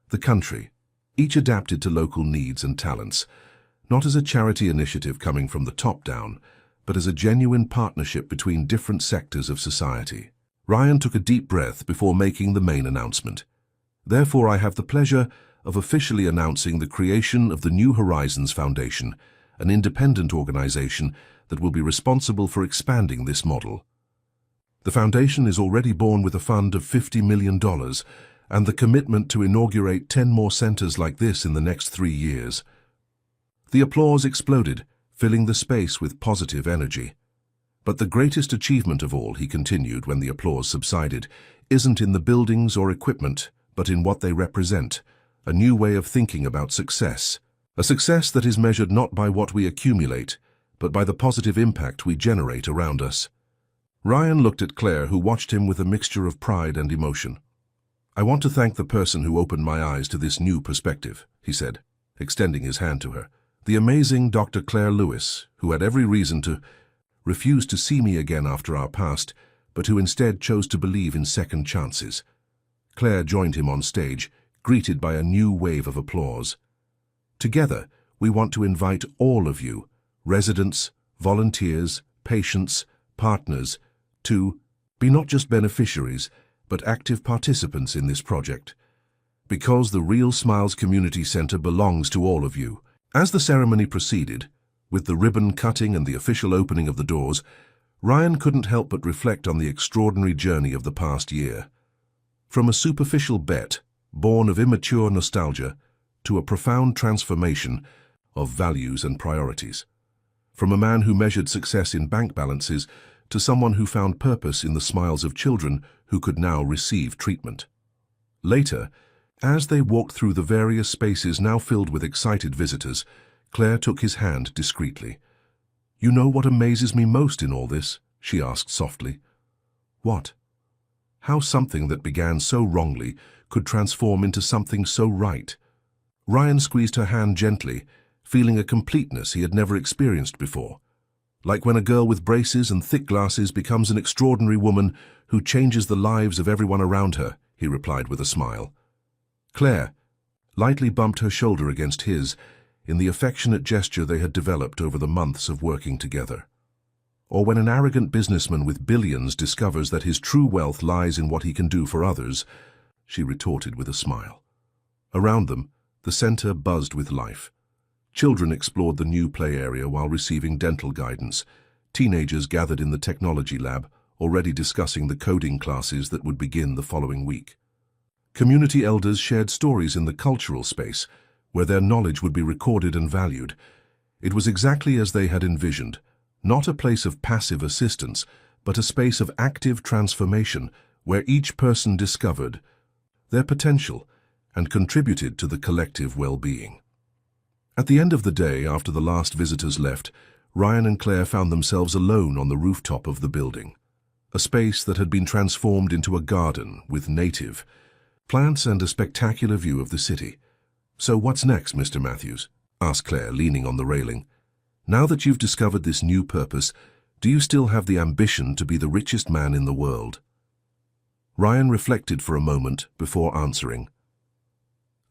the country, each adapted to local needs and talents, not as a charity initiative coming from the top down, but as a genuine partnership between different sectors of society." Ryan took a deep breath before making the main announcement. Therefore, I have the pleasure of officially announcing the creation of the New Horizons Foundation, an independent organization that will be responsible for expanding this model. The foundation is already born with a fund of $50 million and the commitment to inaugurate 10 more centers like this in the next 3 years. The applause exploded, filling the space with positive energy. But the greatest achievement of all, he continued when the applause subsided, isn't in the buildings or equipment, but in what they represent, a new way of thinking about success. A success that is measured not by what we accumulate, but by the positive impact we generate around us. Ryan looked at Claire, who watched him with a mixture of pride and emotion. I want to thank the person who opened my eyes to this new perspective, he said, extending his hand to her. The amazing Dr. Claire Lewis, who had every reason to refuse to see me again after our past, but who instead chose to believe in second chances. Claire joined him on stage, greeted by a new wave of applause. Together, we want to invite all of you, residents, volunteers, patients, partners, to be not just beneficiaries, but active participants in this project. Because the Real Smiles Community Center belongs to all of you. As the ceremony proceeded, with the ribbon cutting and the official opening of the doors, Ryan couldn't help but reflect on the extraordinary journey of the past year. From a superficial bet, born of immature nostalgia, to a profound transformation of values and priorities. From a man who measured success in bank balances to someone who found purpose in the smiles of children who could now receive treatment. Later, as they walked through the various spaces now filled with excited visitors, Claire took his hand discreetly. You know what amazes me most in all this? She asked softly. What? How something that began so wrongly could transform into something so right. Ryan squeezed her hand gently, feeling a completeness he had never experienced before. Like when a girl with braces and thick glasses becomes an extraordinary woman who changes the lives of everyone around her, he replied with a smile. Claire lightly bumped her shoulder against his in the affectionate gesture they had developed over the months of working together. Or when an arrogant businessman with billions discovers that his true wealth lies in what he can do for others, she retorted with a smile. Around them, the center buzzed with life. Children explored the new play area while receiving dental guidance. Teenagers gathered in the technology lab, already discussing the coding classes that would begin the following week. Community elders shared stories in the cultural space, where their knowledge would be recorded and valued. It was exactly as they had envisioned, not a place of passive assistance, but a space of active transformation where each person discovered their potential and contributed to the collective well-being. At the end of the day, after the last visitors left, Ryan and Claire found themselves alone on the rooftop of the building, a space that had been transformed into a garden with native plants and a spectacular view of the city. So what's next, Mr. Matthews? Asked Claire, leaning on the railing. Now that you've discovered this new purpose, do you still have the ambition to be the richest man in the world? Ryan reflected for a moment before answering.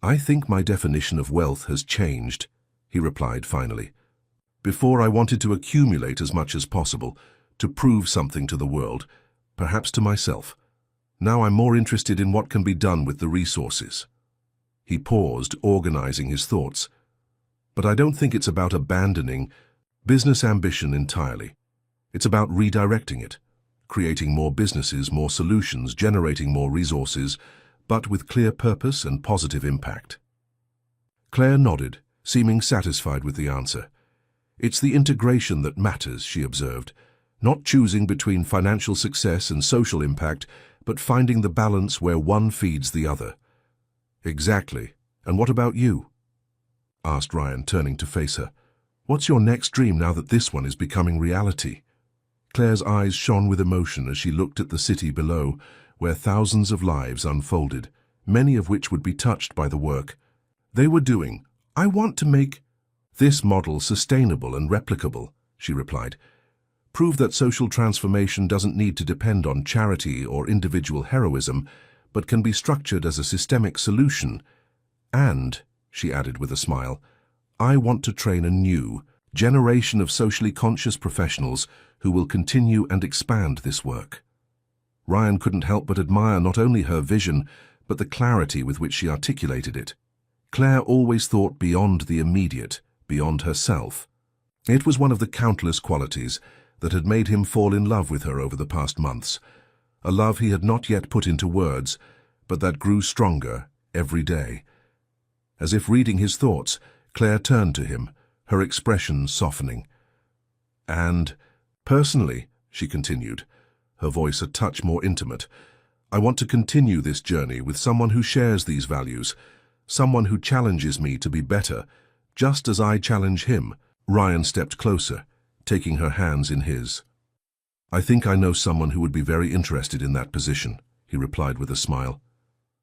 I think my definition of wealth has changed, he replied finally. Before I wanted to accumulate as much as possible, to prove something to the world, perhaps to myself. Now I'm more interested in what can be done with the resources. He paused, organizing his thoughts. But I don't think it's about abandoning business ambition entirely. It's about redirecting it, creating more businesses, more solutions, generating more resources, but with clear purpose and positive impact. Claire nodded, seeming satisfied with the answer. It's the integration that matters, she observed, not choosing between financial success and social impact, but finding the balance where one feeds the other. Exactly. And what about you? Asked Ryan, turning to face her. What's your next dream now that this one is becoming reality? Claire's eyes shone with emotion as she looked at the city below, where thousands of lives unfolded, many of which would be touched by the work they were doing. I want to make this model sustainable and replicable, she replied. Prove that social transformation doesn't need to depend on charity or individual heroism, but can be structured as a systemic solution. And, she added with a smile, I want to train a new generation of socially conscious professionals who will continue and expand this work. Ryan couldn't help but admire not only her vision, but the clarity with which she articulated it. Claire always thought beyond the immediate, beyond herself. It was one of the countless qualities that had made him fall in love with her over the past months, a love he had not yet put into words, but that grew stronger every day. As if reading his thoughts, Claire turned to him, her expression softening. "And, personally," she continued, her voice a touch more intimate, "I want to continue this journey with someone who shares these values, someone who challenges me to be better, just as I challenge him." Ryan stepped closer, taking her hands in his. "I think I know someone who would be very interested in that position," he replied with a smile.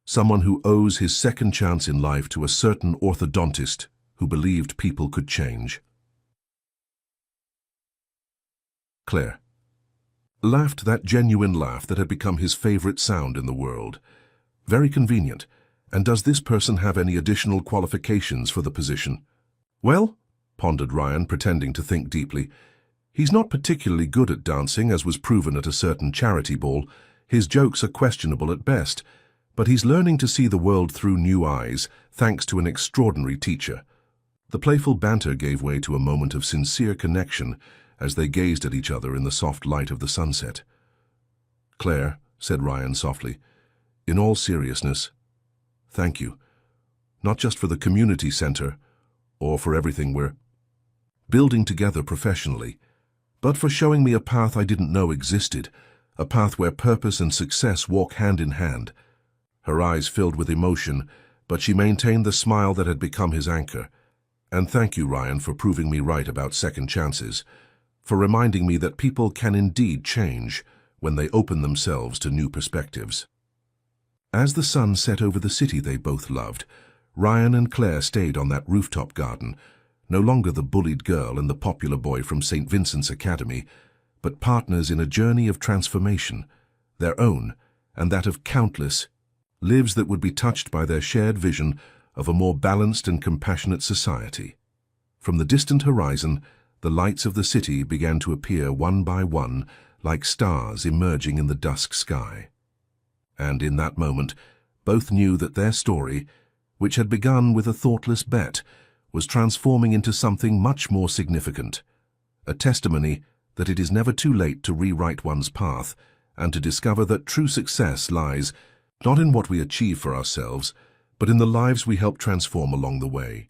"Someone who owes his second chance in life to a certain orthodontist who believed people could change." Claire laughed that genuine laugh that had become his favorite sound in the world. "Very convenient. And does this person have any additional qualifications for the position?" "Well," pondered Ryan, pretending to think deeply, "he's not particularly good at dancing, as was proven at a certain charity ball. His jokes are questionable at best, but he's learning to see the world through new eyes, thanks to an extraordinary teacher." The playful banter gave way to a moment of sincere connection as they gazed at each other in the soft light of the sunset. "Claire," said Ryan softly, "in all seriousness, thank you. Not just for the community center, or for everything we're building together professionally, but for showing me a path I didn't know existed, a path where purpose and success walk hand in hand." Her eyes filled with emotion, but she maintained the smile that had become his anchor. "And thank you, Ryan, for proving me right about second chances, for reminding me that people can indeed change when they open themselves to new perspectives." As the sun set over the city they both loved, Ryan and Claire stayed on that rooftop garden, no longer the bullied girl and the popular boy from St. Vincent's Academy, but partners in a journey of transformation, their own and that of countless lives that would be touched by their shared vision of a more balanced and compassionate society. From the distant horizon, the lights of the city began to appear one by one, like stars emerging in the dusk sky. And in that moment, both knew that their story, which had begun with a thoughtless bet, was transforming into something much more significant, a testimony that it is never too late to rewrite one's path and to discover that true success lies not in what we achieve for ourselves, but in the lives we help transform along the way.